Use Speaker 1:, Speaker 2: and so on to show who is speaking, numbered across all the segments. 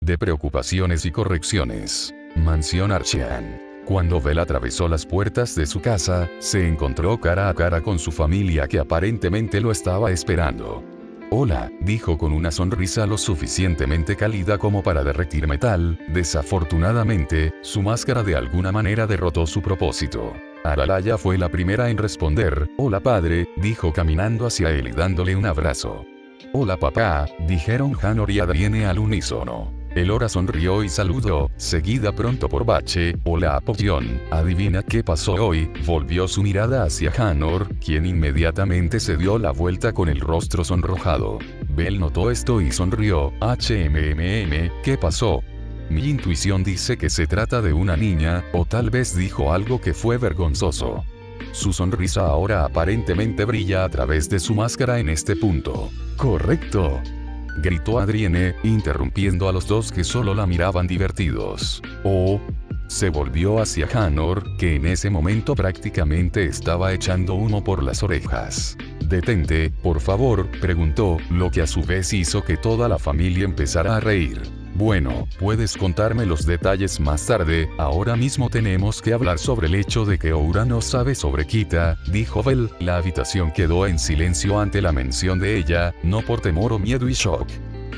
Speaker 1: de preocupaciones y correcciones. Mansión Archean. Cuando Bell atravesó las puertas de su casa, se encontró cara a cara con su familia que aparentemente lo estaba esperando. «Hola», dijo con una sonrisa lo suficientemente cálida como para derretir metal. Desafortunadamente, su máscara de alguna manera derrotó su propósito. Aralaya fue la primera en responder. «Hola padre», dijo caminando hacia él y dándole un abrazo. «Hola papá», dijeron Hanor y Adrienne al unísono. Elora sonrió y saludó, seguida pronto por Bache. «Hola Apollón, ¿adivina qué pasó hoy?», volvió su mirada hacia Hanor, quien inmediatamente se dio la vuelta con el rostro sonrojado. Bell notó esto y sonrió. «¿Qué pasó?». «Mi intuición dice que se trata de una niña, o tal vez dijo algo que fue vergonzoso». Su sonrisa ahora aparentemente brilla a través de su máscara en este punto. «Correcto», gritó Adrienne, interrumpiendo a los dos que solo la miraban divertidos. «Oh». Se volvió hacia Hanor, que en ese momento prácticamente estaba echando humo por las orejas. «Detente, por favor», preguntó, lo que a su vez hizo que toda la familia empezara a reír. «Bueno, puedes contarme los detalles más tarde, ahora mismo tenemos que hablar sobre el hecho de que Oura no sabe sobre Kita», dijo Bell. La habitación quedó en silencio ante la mención de ella, no por temor o miedo y shock,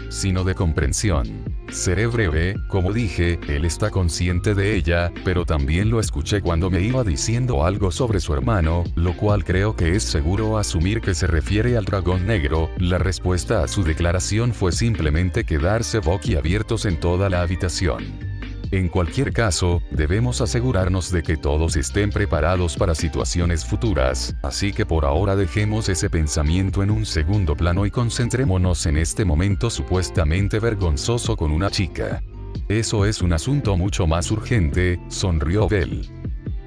Speaker 1: sino de comprensión. «Seré breve, como dije, él está consciente de ella, pero también lo escuché cuando me iba diciendo algo sobre su hermano, lo cual creo que es seguro asumir que se refiere al dragón negro». La respuesta a su declaración fue simplemente quedarse boquiabiertos en toda la habitación. En cualquier caso, debemos asegurarnos de que todos estén preparados para situaciones futuras, así que por ahora dejemos ese pensamiento en un segundo plano y concentrémonos en este momento supuestamente vergonzoso con una chica. «Eso es un asunto mucho más urgente», sonrió Bell,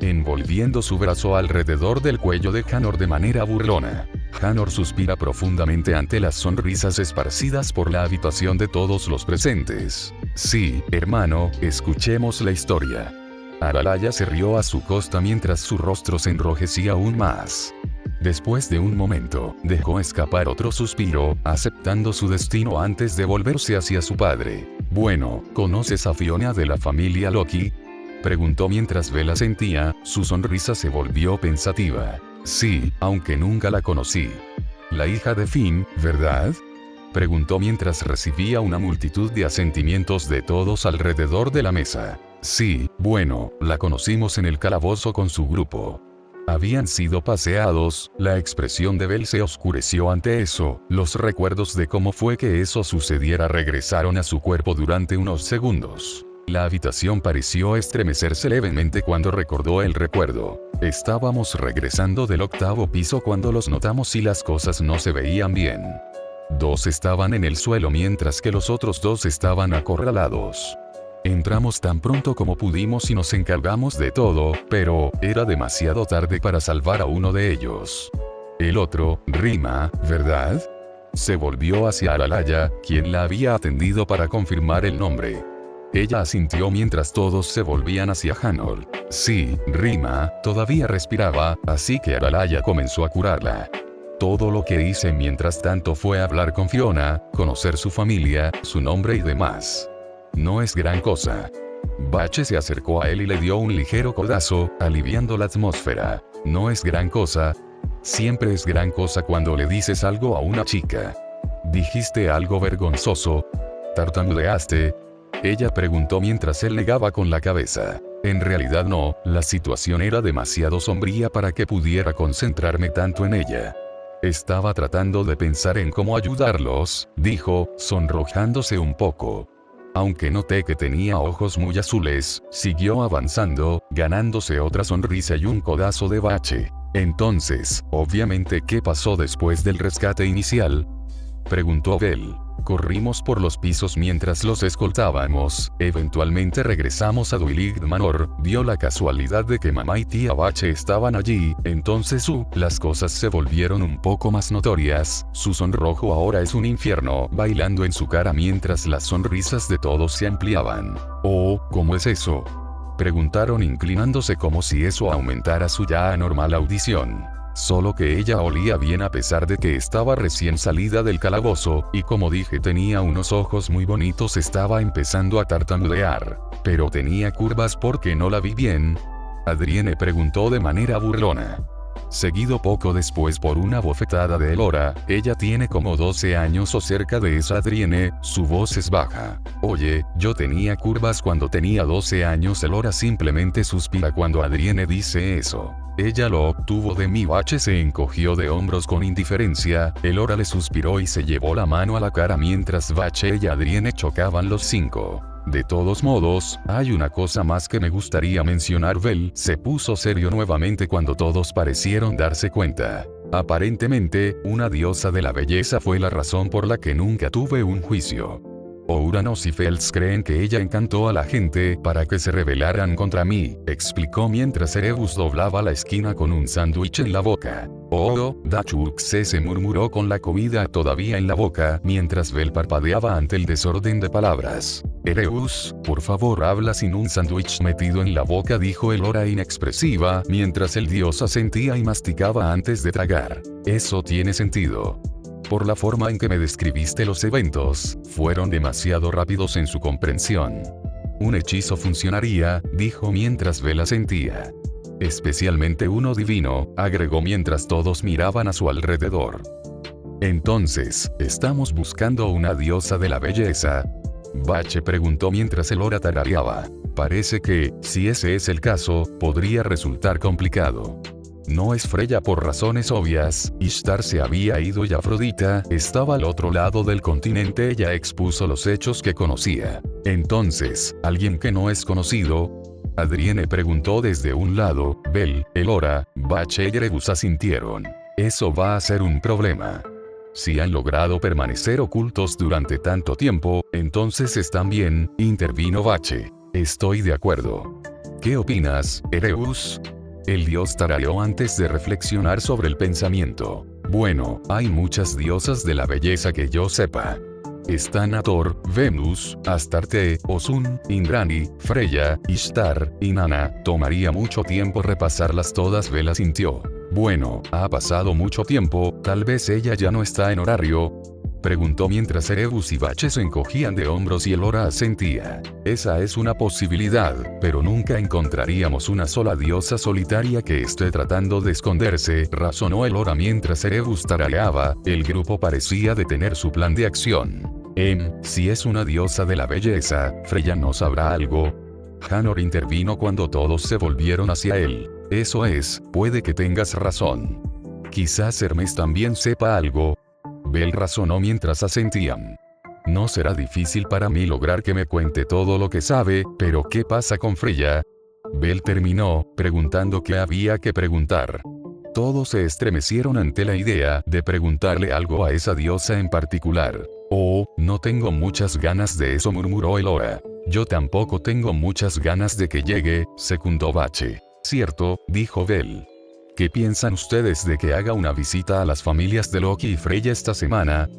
Speaker 1: envolviendo su brazo alrededor del cuello de Hanor de manera burlona. Hanor suspira profundamente ante las sonrisas esparcidas por la habitación de todos los presentes. «Sí, hermano, escuchemos la historia». Aralaya se rió a su costa mientras su rostro se enrojecía aún más. Después de un momento, dejó escapar otro suspiro, aceptando su destino antes de volverse hacia su padre. «Bueno, ¿conoces a Fiona de la familia Loki?», preguntó mientras Bell asentía. Su sonrisa se volvió pensativa. «Sí, aunque nunca la conocí». «La hija de Finn, ¿verdad?», preguntó mientras recibía una multitud de asentimientos de todos alrededor de la mesa. «Sí, bueno, la conocimos en el calabozo con su grupo. Habían sido paseados». La expresión de Bell se oscureció ante eso. Los recuerdos de cómo fue que eso sucediera regresaron a su cuerpo durante unos segundos. La habitación pareció estremecerse levemente cuando recordó el recuerdo. «Estábamos regresando del 8º piso cuando los notamos y las cosas no se veían bien. 2 estaban en el suelo mientras que los otros 2 estaban acorralados. Entramos tan pronto como pudimos y nos encargamos de todo, pero era demasiado tarde para salvar a uno de ellos. El otro, Rima, ¿verdad?». Se volvió hacia Aralaya, quien la había atendido para confirmar el nombre. Ella asintió mientras todos se volvían hacia Hanor. «Sí, Rima, todavía respiraba, así que Aralaya comenzó a curarla. Todo lo que hice mientras tanto fue hablar con Fiona, conocer su familia, su nombre y demás. No es gran cosa». Bache se acercó a él y le dio un ligero codazo, aliviando la atmósfera. «No es gran cosa». «Siempre es gran cosa cuando le dices algo a una chica». «¿Dijiste algo vergonzoso? ¿Tartamudeaste?», ella preguntó mientras él negaba con la cabeza. «En realidad no, la situación era demasiado sombría para que pudiera concentrarme tanto en ella. Estaba tratando de pensar en cómo ayudarlos», dijo, sonrojándose un poco. Aunque noté que tenía ojos muy azules, siguió avanzando, ganándose otra sonrisa y un codazo de Bache. «Entonces, obviamente, ¿qué pasó después del rescate inicial?», preguntó Bell. «Corrimos por los pisos mientras los escoltábamos, eventualmente regresamos a Duilig Manor, dio la casualidad de que mamá y tía Bache estaban allí, entonces las cosas se volvieron un poco más notorias». Su sonrojo ahora es un infierno, bailando en su cara mientras las sonrisas de todos se ampliaban. «Oh, ¿cómo es eso?», preguntaron inclinándose como si eso aumentara su ya anormal audición. Solo que ella olía bien a pesar de que estaba recién salida del calabozo, y como dije tenía unos ojos muy bonitos. Estaba empezando a tartamudear. Pero tenía curvas porque no la vi bien. Adrienne preguntó de manera burlona. Seguido poco después por una bofetada de Elora. Ella tiene como 12 años o cerca de esa Adrienne, su voz es baja. Oye, yo tenía curvas cuando tenía 12 años. Elora simplemente suspira cuando Adrienne dice eso. Ella lo obtuvo de mí. Bache se encogió de hombros con indiferencia. Elora le suspiró y se llevó la mano a la cara mientras Bache y Adrienne chocaban los cinco. De todos modos, hay una cosa más que me gustaría mencionar. Bell se puso serio nuevamente cuando todos parecieron darse cuenta. Aparentemente, una diosa de la belleza fue la razón por la que nunca tuve un juicio. Ouranos y Fels creen que ella encantó a la gente para que se rebelaran contra mí, explicó mientras Erebus doblaba la esquina con un sándwich en la boca. Oh, Dachurxe se murmuró con la comida todavía en la boca mientras Bell parpadeaba ante el desorden de palabras. Erebus, por favor habla sin un sándwich metido en la boca, dijo Elora inexpresiva mientras el dios asentía y masticaba antes de tragar. Eso tiene sentido. Por la forma en que me describiste los eventos, fueron demasiado rápidos en su comprensión. Un hechizo funcionaría, dijo mientras Bell asentía. Especialmente uno divino, agregó mientras todos miraban a su alrededor. Entonces, ¿estamos buscando una diosa de la belleza? Bache preguntó mientras Elora tarareaba. Parece que, si ese es el caso, podría resultar complicado. No es Freya por razones obvias. Ishtar se había ido y Afrodita estaba al otro lado del continente. Ella expuso los hechos que conocía. Entonces, ¿alguien que no es conocido? Adrienne preguntó desde un lado. Bell, Elora, Bache y Erebus asintieron. Eso va a ser un problema. Si han logrado permanecer ocultos durante tanto tiempo, entonces están bien, intervino Bache. Estoy de acuerdo. ¿Qué opinas, Erebus? El dios tarareó antes de reflexionar sobre el pensamiento. Bueno, hay muchas diosas de la belleza que yo sepa. Están Hathor, Venus, Astarte, Osun, Indrani, Freya, Ishtar, y Nana. Tomaría mucho tiempo repasarlas todas. Bell sintió. Bueno, ha pasado mucho tiempo, tal vez ella ya no está en horario. Preguntó mientras Erebus y Bache se encogían de hombros y Elora asentía. Esa es una posibilidad, pero nunca encontraríamos una sola diosa solitaria que esté tratando de esconderse, razonó Elora mientras Erebus tarareaba. El grupo parecía detener su plan de acción. Si es una diosa de la belleza, Freya no sabrá algo. Hanor intervino cuando todos se volvieron hacia él. Eso es, puede que tengas razón. Quizás Hermes también sepa algo. Bell razonó mientras asentían. No será difícil para mí lograr que me cuente todo lo que sabe, pero ¿qué pasa con Freya? Bell terminó, preguntando qué había que preguntar. Todos se estremecieron ante la idea de preguntarle algo a esa diosa en particular. Oh, no tengo muchas ganas de eso, murmuró Elora. Yo tampoco tengo muchas ganas de que llegue, secundó Bache. Cierto, dijo Bell. ¿Qué piensan ustedes de que haga una visita a las familias de Loki y Freya esta semana?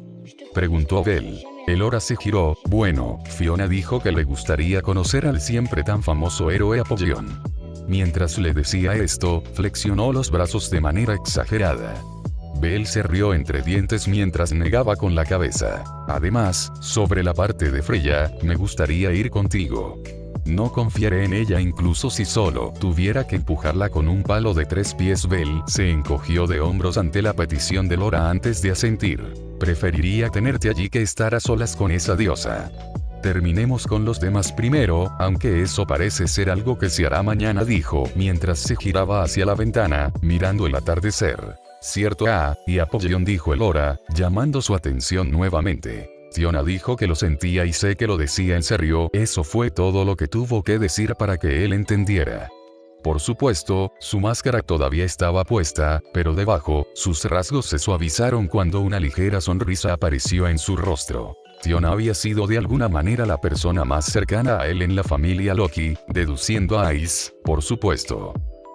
Speaker 1: Preguntó Bell. Elora se giró. Bueno, Fiona dijo que le gustaría conocer al siempre tan famoso héroe Apollyon. Mientras le decía esto, flexionó los brazos de manera exagerada. Bell se rió entre dientes mientras negaba con la cabeza. Además, sobre la parte de Freya, me gustaría ir contigo. No confiaré en ella incluso si solo tuviera que empujarla con un palo de 3 pies. Bell se encogió de hombros ante la petición de Elora antes de asentir. Preferiría tenerte allí que estar a solas con esa diosa. Terminemos con los demás primero, aunque eso parece ser algo que se hará mañana, dijo mientras se giraba hacia la ventana, mirando el atardecer. Cierto, y Apollyon, dijo Elora, llamando su atención nuevamente. Fiona dijo que lo sentía y sé que lo decía en serio. Eso fue todo lo que tuvo que decir para que él entendiera. Por supuesto, su máscara todavía estaba puesta, pero debajo, sus rasgos se suavizaron cuando una ligera sonrisa apareció en su rostro. Fiona había sido de alguna manera la persona más cercana a él en la familia Loki, deduciendo a Ice, por supuesto.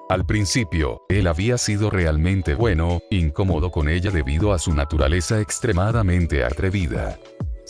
Speaker 1: Al principio, él había sido realmente bueno, incómodo con ella debido a su naturaleza extremadamente atrevida.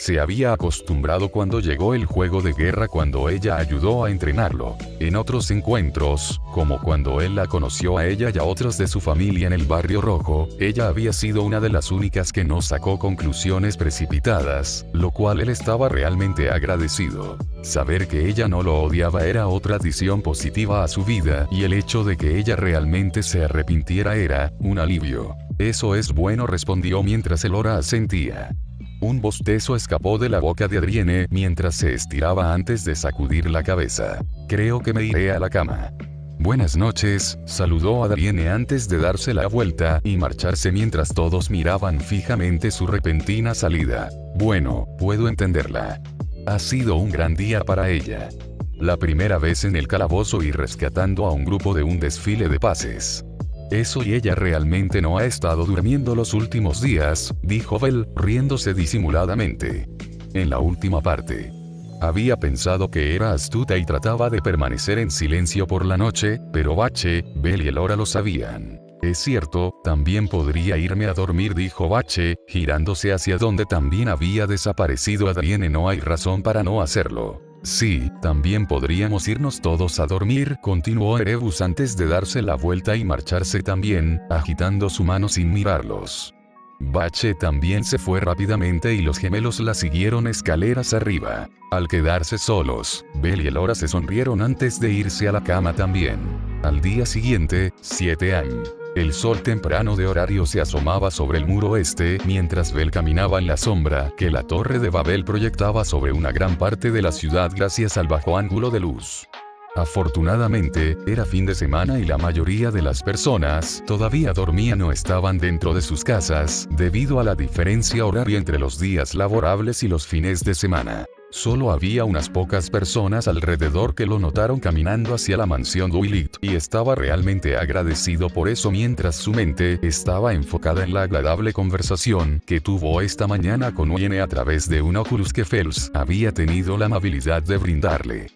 Speaker 1: Se había acostumbrado cuando llegó el juego de guerra cuando ella ayudó a entrenarlo. En otros encuentros, como cuando él la conoció a ella y a otros de su familia en el Barrio Rojo, ella había sido una de las únicas que no sacó conclusiones precipitadas, lo cual él estaba realmente agradecido. Saber que ella no lo odiaba era otra adición positiva a su vida, y el hecho de que ella realmente se arrepintiera era un alivio. Eso es bueno, respondió mientras Elora asentía. Un bostezo escapó de la boca de Adrienne mientras se estiraba antes de sacudir la cabeza. Creo que me iré a la cama. Buenas noches, saludó Adrienne antes de darse la vuelta y marcharse mientras todos miraban fijamente su repentina salida. Bueno, puedo entenderla. Ha sido un gran día para ella. La primera vez en el calabozo y rescatando a un grupo de un desfile de pases. Eso, y ella realmente no ha estado durmiendo los últimos días, dijo Belle, riéndose disimuladamente. En la última parte. Había pensado que era astuta y trataba de permanecer en silencio por la noche, pero Bache, Belle y Elora lo sabían. Es cierto, también podría irme a dormir, dijo Bache, girándose hacia donde también había desaparecido Adrienne. No hay razón para no hacerlo. Sí, también podríamos irnos todos a dormir, continuó Erebus antes de darse la vuelta y marcharse también, agitando su mano sin mirarlos. Bache también se fue rápidamente y los gemelos la siguieron escaleras arriba. Al quedarse solos, Belle y Elora se sonrieron antes de irse a la cama también. Al día siguiente, 7 a.m. El sol temprano de horario se asomaba sobre el muro este mientras Belle caminaba en la sombra que la Torre de Babel proyectaba sobre una gran parte de la ciudad gracias al bajo ángulo de luz. Afortunadamente, era fin de semana y la mayoría de las personas todavía dormían o estaban dentro de sus casas debido a la diferencia horaria entre los días laborables y los fines de semana. Solo había unas pocas personas alrededor que lo notaron caminando hacia la mansión Dwight y estaba realmente agradecido por eso mientras su mente estaba enfocada en la agradable conversación que tuvo esta mañana con Wayne a través de un Oculus que Phelps había tenido la amabilidad de brindarle.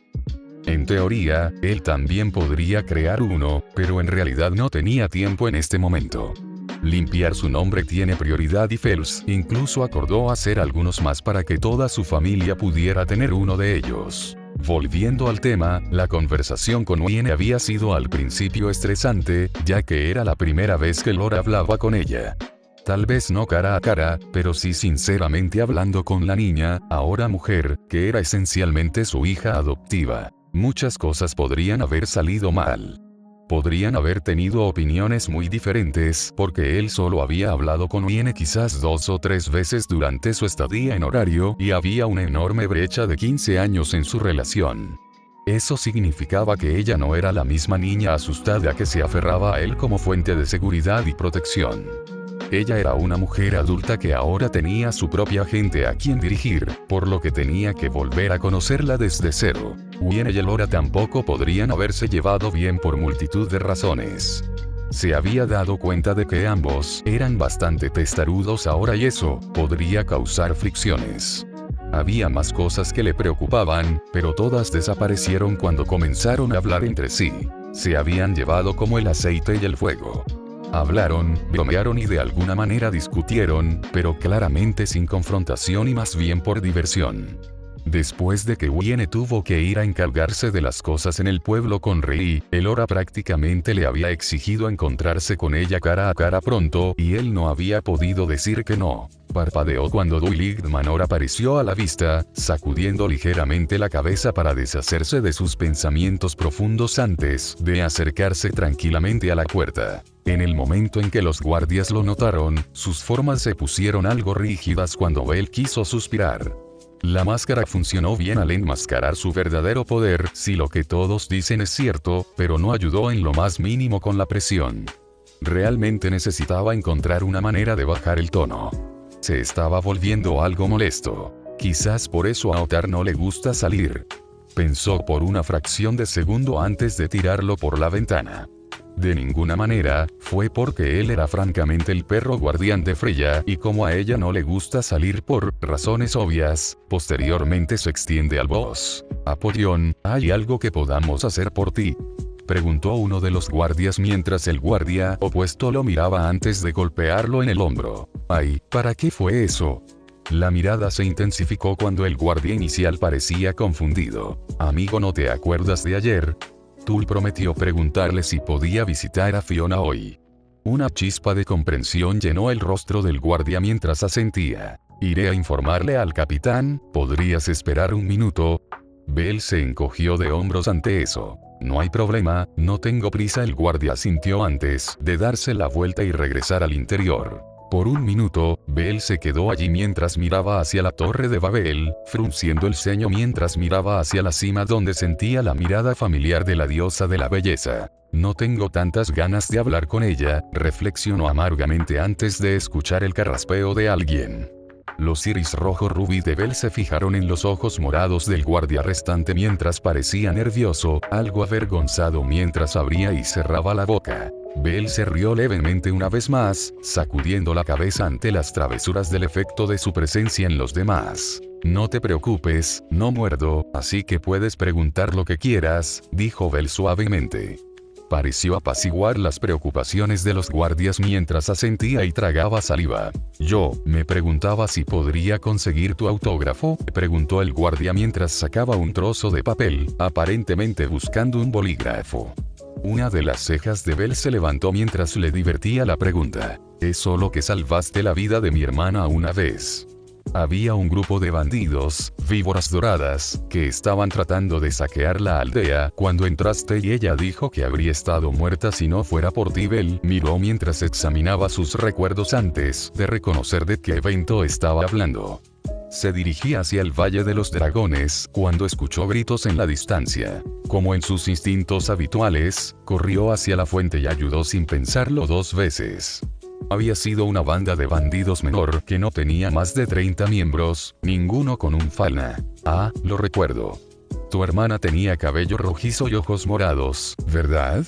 Speaker 1: En teoría, él también podría crear uno, pero en realidad no tenía tiempo en este momento. Limpiar su nombre tiene prioridad y Phelps incluso acordó hacer algunos más para que toda su familia pudiera tener uno de ellos. Volviendo al tema, la conversación con Wayne había sido al principio estresante, ya que era la primera vez que Elora hablaba con ella. Tal vez no cara a cara, pero sí sinceramente hablando con la niña, ahora mujer, que era esencialmente su hija adoptiva. Muchas cosas podrían haber salido mal. Podrían haber tenido opiniones muy diferentes porque él solo había hablado con Wayne quizás 2 o 3 veces durante su estadía en horario y había una enorme brecha de 15 años en su relación. Eso significaba que ella no era la misma niña asustada que se aferraba a él como fuente de seguridad y protección. Ella era una mujer adulta que ahora tenía su propia gente a quien dirigir, por lo que tenía que volver a conocerla desde cero. Wayne y Elora tampoco podrían haberse llevado bien por multitud de razones. Se había dado cuenta de que ambos eran bastante testarudos ahora y eso podría causar fricciones. Había más cosas que le preocupaban, pero todas desaparecieron cuando comenzaron a hablar entre sí. Se habían llevado como el aceite y el fuego. Hablaron, bromearon y de alguna manera discutieron, pero claramente sin confrontación y más bien por diversión. Después de que Wayne tuvo que ir a encargarse de las cosas en el pueblo con Rei, Elora prácticamente le había exigido encontrarse con ella cara a cara pronto y él no había podido decir que no. Parpadeó cuando Dwight Manor apareció a la vista, sacudiendo ligeramente la cabeza para deshacerse de sus pensamientos profundos antes de acercarse tranquilamente a la puerta. En el momento en que los guardias lo notaron, sus formas se pusieron algo rígidas cuando Belle quiso suspirar. La máscara funcionó bien al enmascarar su verdadero poder, si lo que todos dicen es cierto, pero no ayudó en lo más mínimo con la presión. Realmente necesitaba encontrar una manera de bajar el tono. Se estaba volviendo algo molesto. Quizás por eso a Otar no le gusta salir. Pensó por una fracción de segundo antes de tirarlo por la ventana. De ninguna manera, fue porque él era francamente el perro guardián de Freya y como a ella no le gusta salir por razones obvias, posteriormente se extiende al boss. Apollón, ¿hay algo que podamos hacer por ti?, preguntó uno de los guardias mientras el guardia opuesto lo miraba antes de golpearlo en el hombro. Ay, ¿para qué fue eso? La mirada se intensificó cuando el guardia inicial parecía confundido. Amigo, ¿no te acuerdas de ayer? Tul prometió preguntarle si podía visitar a Fiona hoy. Una chispa de comprensión llenó el rostro del guardia mientras asentía. Iré a informarle al capitán, ¿podrías esperar un minuto? Bell se encogió de hombros ante eso. No hay problema, no tengo prisa. El guardia asintió antes de darse la vuelta y regresar al interior. Por un minuto, Bell se quedó allí mientras miraba hacia la torre de Babel, frunciendo el ceño mientras miraba hacia la cima donde sentía la mirada familiar de la diosa de la belleza. No tengo tantas ganas de hablar con ella, reflexionó amargamente antes de escuchar el carraspeo de alguien. Los iris rojo rubí de Bell se fijaron en los ojos morados del guardia restante mientras parecía nervioso, algo avergonzado mientras abría y cerraba la boca. Bell se rió levemente una vez más, sacudiendo la cabeza ante las travesuras del efecto de su presencia en los demás. No te preocupes, no muerdo, así que puedes preguntar lo que quieras, dijo Bell suavemente. Pareció apaciguar las preocupaciones de los guardias mientras asentía y tragaba saliva. Yo me preguntaba si podría conseguir tu autógrafo, preguntó el guardia mientras sacaba un trozo de papel, aparentemente buscando un bolígrafo. Una de las cejas de Bell se levantó mientras le divertía la pregunta. ¿Es solo que salvaste la vida de mi hermana una vez? Había un grupo de bandidos, víboras doradas, que estaban tratando de saquear la aldea cuando entraste y ella dijo que habría estado muerta si no fuera por ti. Bell miró mientras examinaba sus recuerdos antes de reconocer de qué evento estaba hablando. Se dirigía hacia el Valle de los Dragones cuando escuchó gritos en la distancia. Como en sus instintos habituales, corrió hacia la fuente y ayudó sin pensarlo 2 veces. Había sido una banda de bandidos menor que no tenía más de 30 miembros, ninguno con un falna. Ah, lo recuerdo. Tu hermana tenía cabello rojizo y ojos morados, ¿verdad?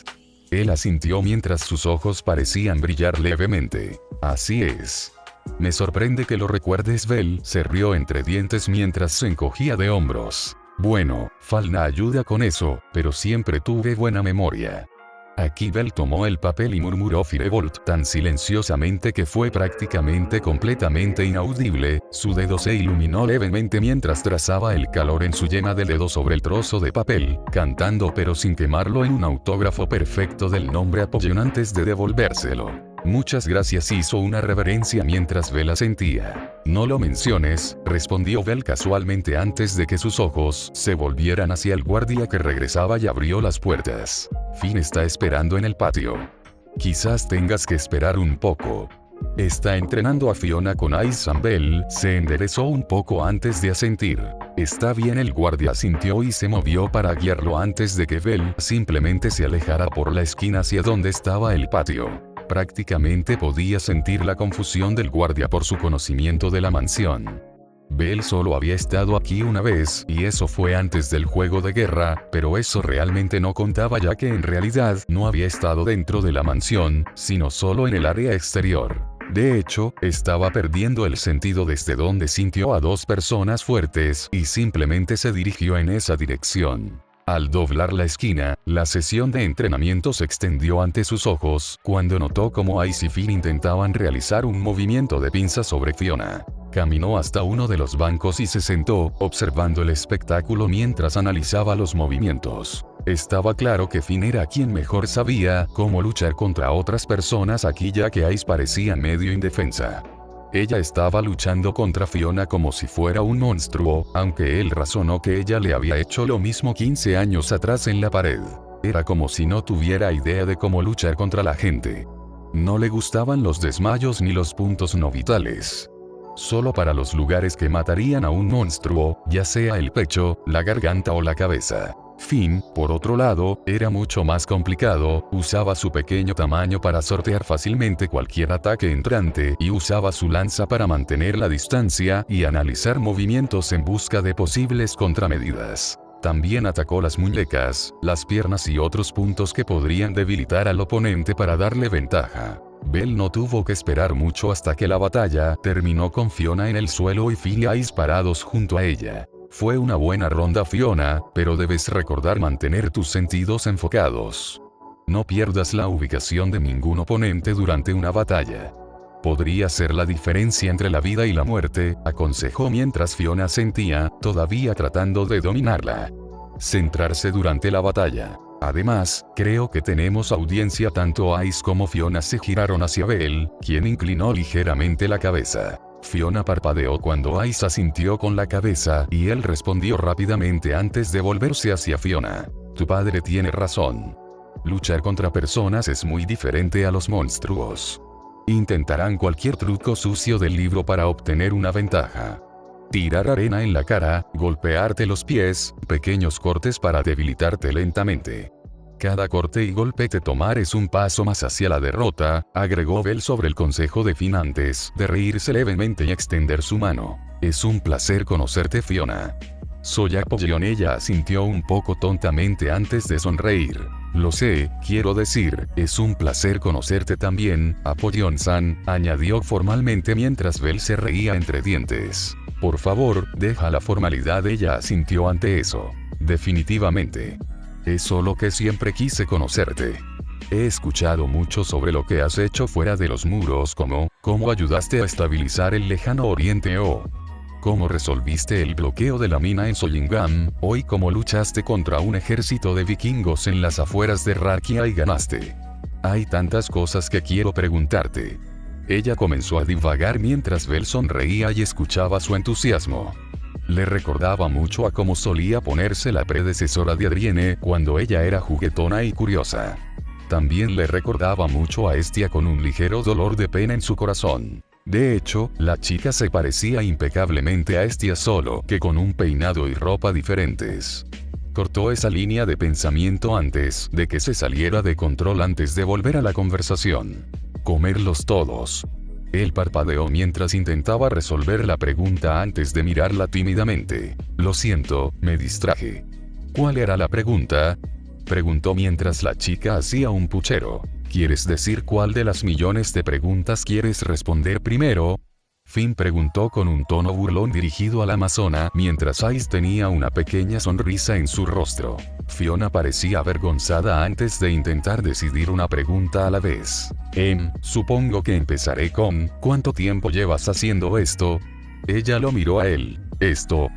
Speaker 1: Él asintió mientras sus ojos parecían brillar levemente. Así es. Me sorprende que lo recuerdes. Bell se rió entre dientes mientras se encogía de hombros. Bueno, falna ayuda con eso, pero siempre tuve buena memoria. Aquí Bell tomó el papel y murmuró Firebolt tan silenciosamente que fue prácticamente completamente inaudible. Su dedo se iluminó levemente mientras trazaba el calor en su yema del dedo sobre el trozo de papel, cantando pero sin quemarlo en un autógrafo perfecto del nombre Apollon antes de devolvérselo. Muchas gracias, hizo una reverencia mientras Bell asentía. No lo menciones, respondió Bell casualmente antes de que sus ojos se volvieran hacia el guardia que regresaba y abrió las puertas. Finn está esperando en el patio. Quizás tengas que esperar un poco. Está entrenando a Fiona con Ice. Bell se enderezó un poco antes de asentir. Está bien, el guardia asintió y se movió para guiarlo antes de que Bell simplemente se alejara por la esquina hacia donde estaba el patio. Prácticamente podía sentir la confusión del guardia por su conocimiento de la mansión. Bell solo había estado aquí una vez, y eso fue antes del juego de guerra, pero eso realmente no contaba ya que en realidad no había estado dentro de la mansión, sino solo en el área exterior. De hecho, estaba perdiendo el sentido desde donde sintió a 2 personas fuertes y simplemente se dirigió en esa dirección. Al doblar la esquina, la sesión de entrenamiento se extendió ante sus ojos cuando notó cómo Ice y Finn intentaban realizar un movimiento de pinza sobre Fiona. Caminó hasta uno de los bancos y se sentó, observando el espectáculo mientras analizaba los movimientos. Estaba claro que Finn era quien mejor sabía cómo luchar contra otras personas aquí, ya que Ice parecía medio indefensa. Ella estaba luchando contra Fiona como si fuera un monstruo, aunque él razonó que ella le había hecho lo mismo 15 años atrás en la pared. Era como si no tuviera idea de cómo luchar contra la gente. No le gustaban los desmayos ni los puntos no vitales. Solo para los lugares que matarían a un monstruo, ya sea el pecho, la garganta o la cabeza. Finn, por otro lado, era mucho más complicado, usaba su pequeño tamaño para sortear fácilmente cualquier ataque entrante y usaba su lanza para mantener la distancia y analizar movimientos en busca de posibles contramedidas. También atacó las muñecas, las piernas y otros puntos que podrían debilitar al oponente para darle ventaja. Bell no tuvo que esperar mucho hasta que la batalla terminó con Fiona en el suelo y Finn y Ice parados junto a ella. Fue una buena ronda, Fiona, pero debes recordar mantener tus sentidos enfocados. No pierdas la ubicación de ningún oponente durante una batalla. Podría ser la diferencia entre la vida y la muerte, aconsejó mientras Fiona sentía, todavía tratando de dominarla. Centrarse durante la batalla. Además, creo que tenemos audiencia. Tanto Ice como Fiona se giraron hacia Belle, quien inclinó ligeramente la cabeza. Fiona parpadeó cuando Ice asintió con la cabeza y él respondió rápidamente antes de volverse hacia Fiona. Tu padre tiene razón. Luchar contra personas es muy diferente a los monstruos. Intentarán cualquier truco sucio del libro para obtener una ventaja. Tirar arena en la cara, golpearte los pies, pequeños cortes para debilitarte lentamente. Cada corte y golpe que tomar es un paso más hacia la derrota, agregó Belle sobre el consejo de Finn antes de reírse levemente y extender su mano. Es un placer conocerte, Fiona. Soy apoyón. Ella asintió un poco tontamente antes de sonreír. Lo sé, quiero decir, es un placer conocerte también, Apollón-san, añadió formalmente mientras Belle se reía entre dientes. Por favor, deja la formalidad. Ella asintió ante eso. Definitivamente. Es solo que siempre quise conocerte. He escuchado mucho sobre lo que has hecho fuera de los muros, como cómo ayudaste a estabilizar el lejano oriente o cómo resolviste el bloqueo de la mina en Solingam, o cómo luchaste contra un ejército de vikingos en las afueras de Rakia y ganaste. Hay tantas cosas que quiero preguntarte. Ella comenzó a divagar mientras Belle sonreía y escuchaba su entusiasmo. Le recordaba mucho a cómo solía ponerse la predecesora de Adrienne cuando ella era juguetona y curiosa. También le recordaba mucho a Estia con un ligero dolor de pena en su corazón. De hecho, la chica se parecía impecablemente a Estia, solo que con un peinado y ropa diferentes. Cortó esa línea de pensamiento antes de que se saliera de control antes de volver a la conversación. Comerlos todos. Él parpadeó mientras intentaba resolver la pregunta antes de mirarla tímidamente. Lo siento, me distraje. ¿Cuál era la pregunta? Preguntó mientras la chica hacía un puchero. ¿Quieres decir cuál de las millones de preguntas quieres responder primero? Finn preguntó con un tono burlón dirigido a la amazona mientras Ice tenía una pequeña sonrisa en su rostro. Fiona parecía avergonzada antes de intentar decidir una pregunta a la vez. Supongo que empezaré con, ¿cuánto tiempo llevas haciendo esto? Ella lo miró a él. Esto.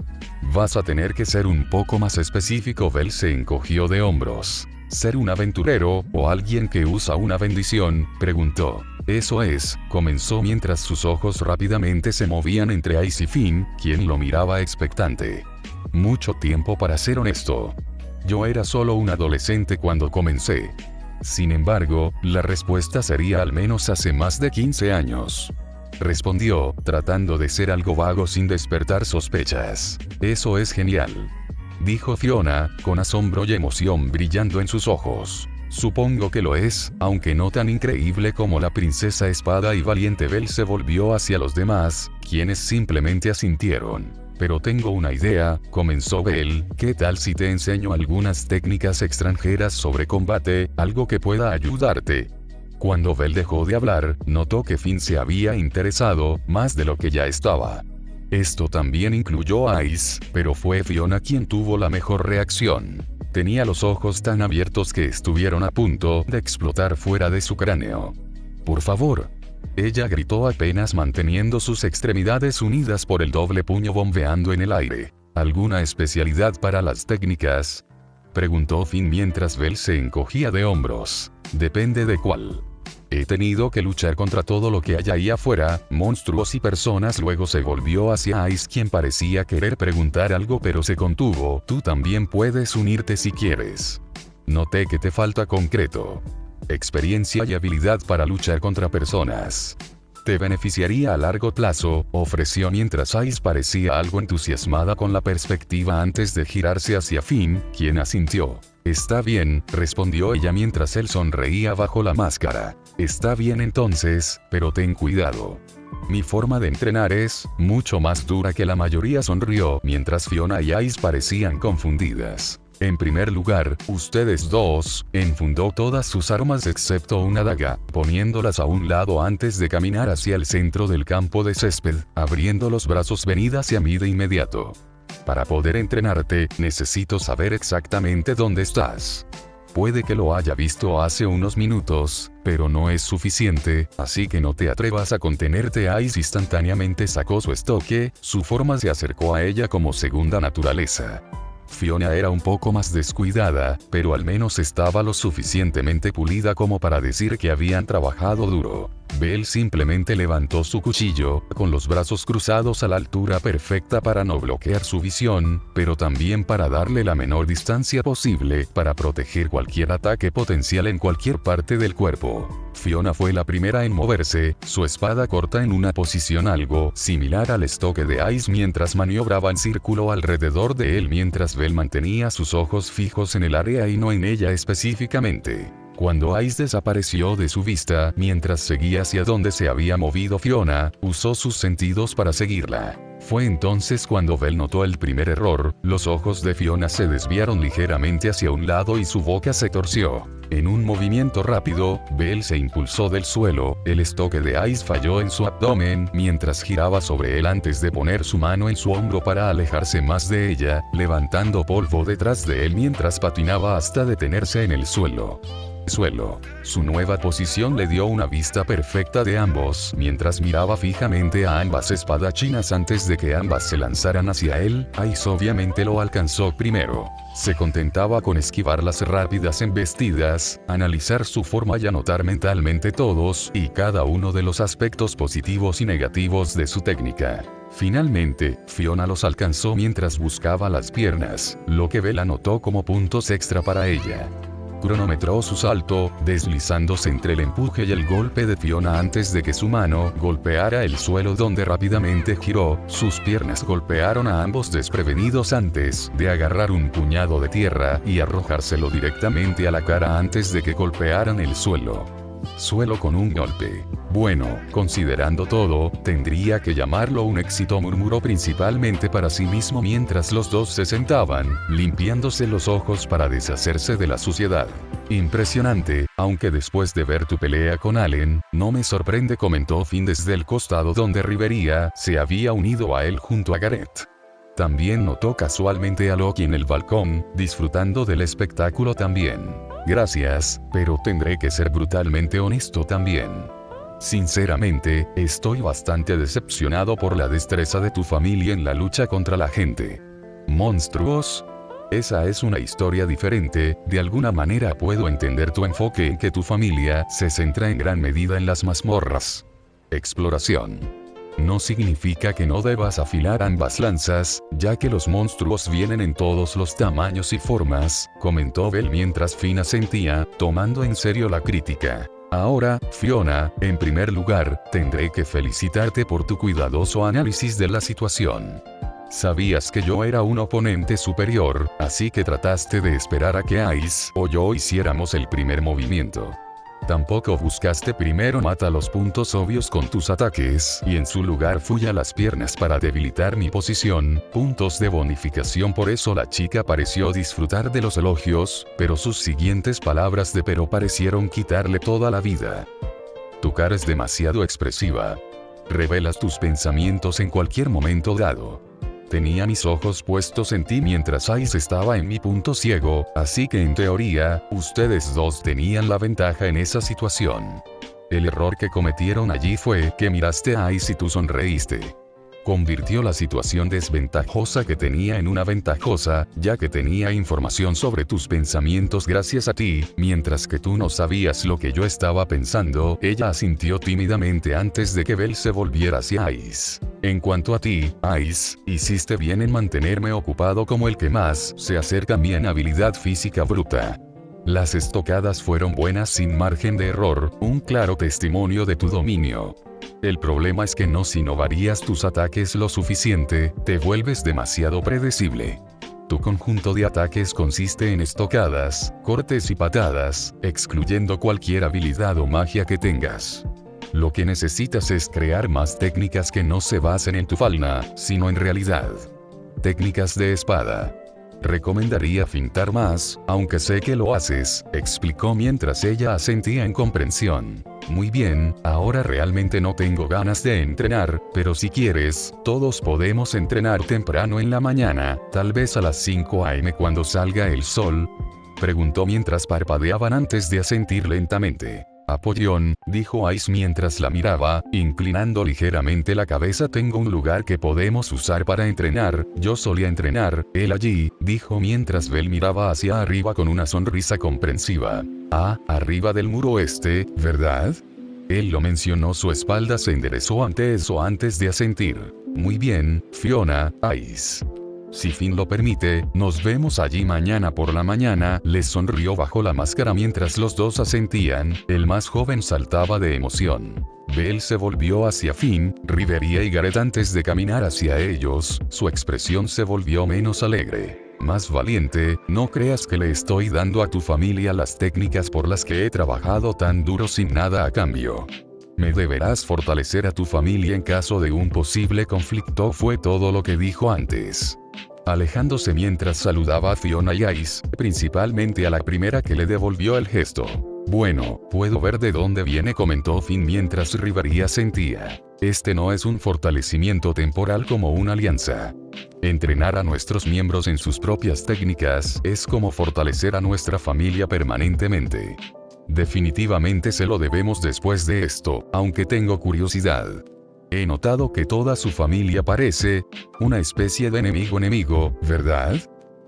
Speaker 1: Vas a tener que ser un poco más específico. Belle se encogió de hombros. ¿Ser un aventurero, o alguien que usa una bendición?, preguntó. Eso es, comenzó mientras sus ojos rápidamente se movían entre Ice y Finn, quien lo miraba expectante. Mucho tiempo, para ser honesto. Yo era solo un adolescente cuando comencé. Sin embargo, la respuesta sería al menos hace más de 15 años. Respondió, tratando de ser algo vago sin despertar sospechas. Eso es genial. Dijo Fiona, con asombro y emoción brillando en sus ojos. Supongo que lo es, aunque no tan increíble como la princesa Espada y Valiente. Belle se volvió hacia los demás, quienes simplemente asintieron. Pero tengo una idea, comenzó Belle. ¿Qué tal si te enseño algunas técnicas extranjeras sobre combate, algo que pueda ayudarte? Cuando Belle dejó de hablar, notó que Finn se había interesado, más de lo que ya estaba. Esto también incluyó a Ice, pero fue Fiona quien tuvo la mejor reacción. Tenía los ojos tan abiertos que estuvieron a punto de explotar fuera de su cráneo. Por favor. Ella gritó apenas manteniendo sus extremidades unidas por el doble puño bombeando en el aire. ¿Alguna especialidad para las técnicas?, preguntó Finn mientras Belle se encogía de hombros. Depende de cuál. He tenido que luchar contra todo lo que hay ahí afuera, monstruos y personas. Luego se volvió hacia Ice, quien parecía querer preguntar algo pero se contuvo. Tú también puedes unirte si quieres. Noté que te falta concreto. Experiencia y habilidad para luchar contra personas. Te beneficiaría a largo plazo, ofreció mientras Ice parecía algo entusiasmada con la perspectiva antes de girarse hacia Finn, quien asintió. Está bien, respondió ella mientras él sonreía bajo la máscara. Está bien entonces, pero ten cuidado. Mi forma de entrenar es mucho más dura que la mayoría, sonrió mientras Fiona y Ice parecían confundidas. En primer lugar, ustedes dos, enfundó todas sus armas excepto una daga, poniéndolas a un lado antes de caminar hacia el centro del campo de césped, abriendo los brazos. Venid hacia mí de inmediato. Para poder entrenarte, necesito saber exactamente dónde estás. Puede que lo haya visto hace unos minutos, pero no es suficiente, así que no te atrevas a contenerte. Ice instantáneamente sacó su estoque, su forma se acercó a ella como segunda naturaleza. Fiona era un poco más descuidada, pero al menos estaba lo suficientemente pulida como para decir que habían trabajado duro. Belle simplemente levantó su cuchillo, con los brazos cruzados a la altura perfecta para no bloquear su visión, pero también para darle la menor distancia posible para proteger cualquier ataque potencial en cualquier parte del cuerpo. Fiona fue la primera en moverse, su espada corta en una posición algo similar al estoque de Ice mientras maniobraba en círculo alrededor de él mientras Belle mantenía sus ojos fijos en el área y no en ella específicamente. Cuando Ice desapareció de su vista mientras seguía hacia donde se había movido Fiona, usó sus sentidos para seguirla. Fue entonces cuando Belle notó el primer error, los ojos de Fiona se desviaron ligeramente hacia un lado y su boca se torció. En un movimiento rápido, Belle se impulsó del suelo, el estoque de Ice falló en su abdomen mientras giraba sobre él antes de poner su mano en su hombro para alejarse más de ella, levantando polvo detrás de él mientras patinaba hasta detenerse en el suelo. Su nueva posición le dio una vista perfecta de ambos mientras miraba fijamente a ambas espadachinas antes de que ambas se lanzaran hacia él. Ice obviamente lo alcanzó primero. Se contentaba con esquivar las rápidas embestidas, analizar su forma y anotar mentalmente todos y cada uno de los aspectos positivos y negativos de su técnica. Finalmente, Fiona los alcanzó mientras buscaba las piernas, lo que Belle anotó como puntos extra para ella. Cronometró su salto, deslizándose entre el empuje y el golpe de Fiona antes de que su mano golpeara el suelo donde rápidamente giró, sus piernas golpearon a ambos desprevenidos antes de agarrar un puñado de tierra y arrojárselo directamente a la cara antes de que golpearan el suelo con un golpe. Bueno, considerando todo, tendría que llamarlo un éxito, murmuró principalmente para sí mismo mientras los dos se sentaban, limpiándose los ojos para deshacerse de la suciedad. Impresionante, aunque después de ver tu pelea con Allen, no me sorprende, comentó Finn desde el costado donde Rivería se había unido a él junto a Gareth. También notó casualmente a Loki en el balcón, disfrutando del espectáculo también. Gracias, pero tendré que ser brutalmente honesto también. Sinceramente, estoy bastante decepcionado por la destreza de tu familia en la lucha contra la gente. ¿Monstruos? Esa es una historia diferente. De alguna manera puedo entender tu enfoque en que tu familia se centra en gran medida en las mazmorras. Exploración. No significa que no debas afilar ambas lanzas, ya que los monstruos vienen en todos los tamaños y formas, comentó Belle mientras Finn asentía, tomando en serio la crítica. Ahora, Fiona, en primer lugar, tendré que felicitarte por tu cuidadoso análisis de la situación. Sabías que yo era un oponente superior, así que trataste de esperar a que Ice o yo hiciéramos el primer movimiento. Tampoco buscaste primero matar los puntos obvios con tus ataques, y en su lugar fui a las piernas para debilitar mi posición, puntos de bonificación. Por eso la chica pareció disfrutar de los elogios, pero sus siguientes palabras de pero parecieron quitarle toda la vida. Tu cara es demasiado expresiva. Revelas tus pensamientos en cualquier momento dado. Tenía mis ojos puestos en ti mientras Ice estaba en mi punto ciego, así que en teoría, ustedes dos tenían la ventaja en esa situación. El error que cometieron allí fue que miraste a Ice y tú sonreíste. Convirtió la situación desventajosa que tenía en una ventajosa, ya que tenía información sobre tus pensamientos gracias a ti, mientras que tú no sabías lo que yo estaba pensando. Ella asintió tímidamente antes de que Belle se volviera hacia Ice. En cuanto a ti, Ice, hiciste bien en mantenerme ocupado como el que más se acerca a mi en habilidad física bruta. Las estocadas fueron buenas sin margen de error, un claro testimonio de tu dominio. El problema es que si no varías tus ataques lo suficiente, te vuelves demasiado predecible. Tu conjunto de ataques consiste en estocadas, cortes y patadas, excluyendo cualquier habilidad o magia que tengas. Lo que necesitas es crear más técnicas que no se basen en tu falna, sino en realidad. Técnicas de espada. Recomendaría fintar más, aunque sé que lo haces, explicó mientras ella asentía en comprensión. Muy bien, ahora realmente no tengo ganas de entrenar, pero si quieres, todos podemos entrenar temprano en la mañana, tal vez a las 5 AM cuando salga el sol. Preguntó mientras parpadeaban antes de asentir lentamente. Apollón, dijo Ice mientras la miraba, inclinando ligeramente la cabeza. Tengo un lugar que podemos usar para entrenar, yo solía entrenar, él allí, dijo mientras Belle miraba hacia arriba con una sonrisa comprensiva. Ah, arriba del muro este, ¿verdad? Él lo mencionó, su espalda se enderezó ante eso antes de asentir. Muy bien, Fiona, Ice. Si Finn lo permite, nos vemos allí mañana por la mañana, les sonrió bajo la máscara mientras los dos asentían. El más joven saltaba de emoción. Belle se volvió hacia Finn, Riveria y Gareth antes de caminar hacia ellos, su expresión se volvió menos alegre. Más valiente, no creas que le estoy dando a tu familia las técnicas por las que he trabajado tan duro sin nada a cambio. Me deberás fortalecer a tu familia en caso de un posible conflicto, fue todo lo que dijo antes. Alejándose mientras saludaba a Fiona y Ice, principalmente a la primera que le devolvió el gesto. Bueno, puedo ver de dónde viene, comentó Finn mientras Riveria sentía. Este no es un fortalecimiento temporal como una alianza. Entrenar a nuestros miembros en sus propias técnicas es como fortalecer a nuestra familia permanentemente. Definitivamente se lo debemos después de esto, aunque tengo curiosidad. He notado que toda su familia parece una especie de enemigo, ¿verdad?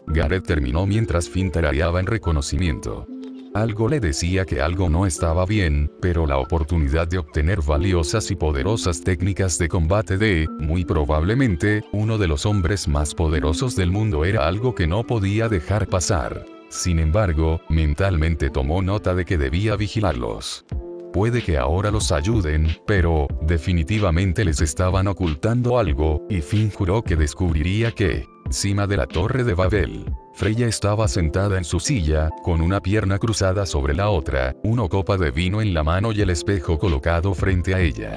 Speaker 1: Gareth terminó mientras Finn tarareaba en reconocimiento. Algo le decía que algo no estaba bien, pero la oportunidad de obtener valiosas y poderosas técnicas de combate de, muy probablemente, uno de los hombres más poderosos del mundo era algo que no podía dejar pasar. Sin embargo, mentalmente tomó nota de que debía vigilarlos. Puede que ahora los ayuden, pero, definitivamente les estaban ocultando algo, y Finn juró que descubriría que, encima de la Torre de Babel, Freya estaba sentada en su silla, con una pierna cruzada sobre la otra, una copa de vino en la mano y el espejo colocado frente a ella.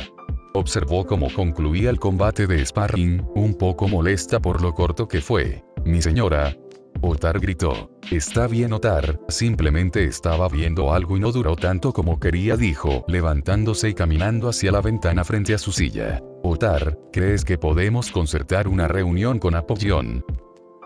Speaker 1: Observó cómo concluía el combate de sparring, un poco molesta por lo corto que fue. Mi señora. Ottar gritó. Está bien, Ottar, simplemente estaba viendo algo y no duró tanto como quería, dijo, levantándose y caminando hacia la ventana frente a su silla. Ottar, ¿crees que podemos concertar una reunión con Apollón?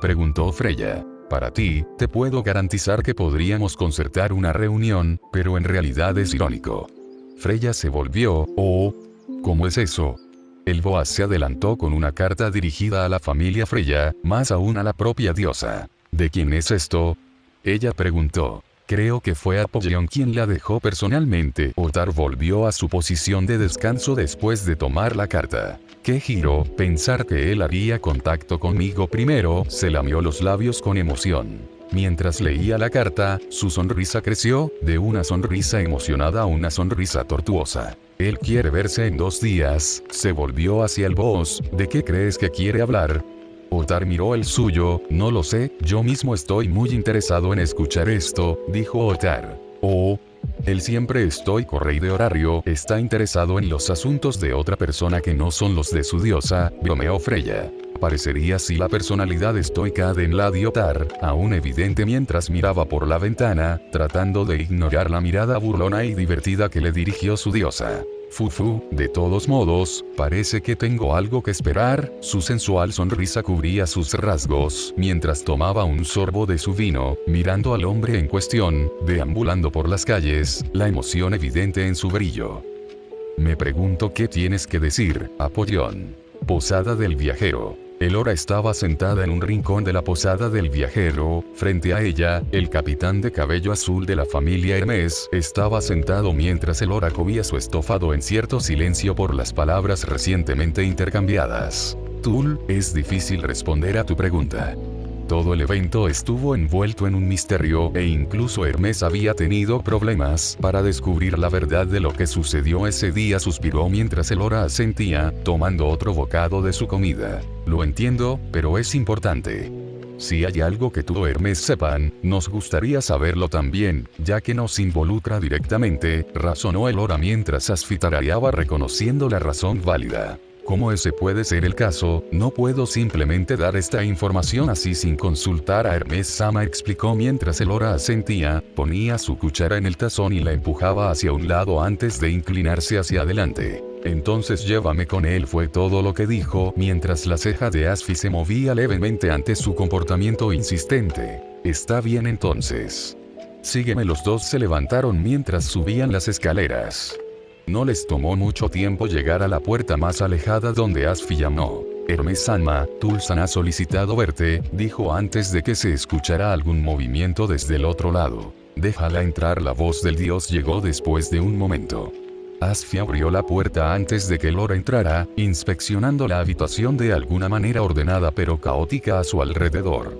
Speaker 1: Preguntó Freya. Para ti, te puedo garantizar que podríamos concertar una reunión, pero en realidad es irónico. Freya se volvió. Oh, ¿cómo es eso? El Boaz se adelantó con una carta dirigida a la familia Freya, más aún a la propia diosa. ¿De quién es esto? Ella preguntó. Creo que fue Apollón quien la dejó personalmente. Ottar volvió a su posición de descanso después de tomar la carta. ¡Qué giro! Pensar que él haría contacto conmigo primero. Se lamió los labios con emoción. Mientras leía la carta, su sonrisa creció, de una sonrisa emocionada a una sonrisa tortuosa. Él quiere verse en 2 días, se volvió hacia el boss. ¿De qué crees que quiere hablar? Ottar miró el suyo. No lo sé, yo mismo estoy muy interesado en escuchar esto, dijo Ottar. Oh, él siempre estoico rey de horario, está interesado en los asuntos de otra persona que no son los de su diosa, bromeó Freya. Parecería así la personalidad estoica de la de Ottar, aún evidente mientras miraba por la ventana, tratando de ignorar la mirada burlona y divertida que le dirigió su diosa. Fufu, de todos modos, parece que tengo algo que esperar. Su sensual sonrisa cubría sus rasgos, mientras tomaba un sorbo de su vino, mirando al hombre en cuestión, deambulando por las calles, la emoción evidente en su brillo. Me pregunto qué tienes que decir, Apollón. Posada del viajero. Elora estaba sentada en un rincón de la posada del viajero. Frente a ella, el capitán de cabello azul de la familia Hermes estaba sentado mientras Elora comía su estofado en cierto silencio por las palabras recientemente intercambiadas. Tul, es difícil responder a tu pregunta. Todo el evento estuvo envuelto en un misterio e incluso Hermes había tenido problemas para descubrir la verdad de lo que sucedió ese día, suspiró mientras Elora asentía, tomando otro bocado de su comida. Lo entiendo, pero es importante. Si hay algo que tú o Hermes sepan, nos gustaría saberlo también, ya que nos involucra directamente, razonó Elora mientras asfitarareaba reconociendo la razón válida. Como ese puede ser el caso, no puedo simplemente dar esta información así sin consultar a Hermes Sama, explicó mientras Elora asentía, ponía su cuchara en el tazón y la empujaba hacia un lado antes de inclinarse hacia adelante. Entonces llévame con él, fue todo lo que dijo, mientras la ceja de Asfi se movía levemente ante su comportamiento insistente. Está bien entonces. Sígueme. Los dos se levantaron mientras subían las escaleras. No les tomó mucho tiempo llegar a la puerta más alejada donde Asfi llamó. Hermes-sama, Tulsan ha solicitado verte, dijo antes de que se escuchara algún movimiento desde el otro lado. Déjala entrar. La voz del dios llegó después de un momento. Asfi abrió la puerta antes de que Elora entrara, inspeccionando la habitación de alguna manera ordenada pero caótica a su alrededor.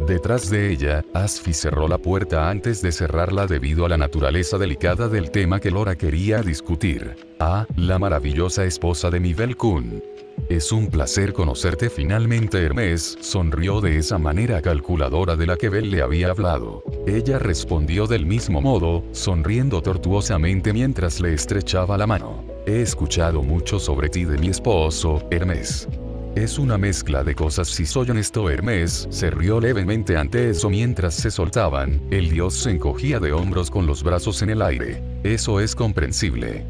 Speaker 1: Detrás de ella, Asfi cerró la puerta antes de cerrarla debido a la naturaleza delicada del tema que Elora quería discutir. Ah, la maravillosa esposa de mi Bel-kun. Es un placer conocerte finalmente. Hermes sonrió de esa manera calculadora de la que Bel le había hablado. Ella respondió del mismo modo, sonriendo tortuosamente mientras le estrechaba la mano. He escuchado mucho sobre ti de mi esposo, Hermes. Es una mezcla de cosas si soy honesto. Hermes se rió levemente ante eso mientras se soltaban. El dios se encogía de hombros con los brazos en el aire. Eso es comprensible.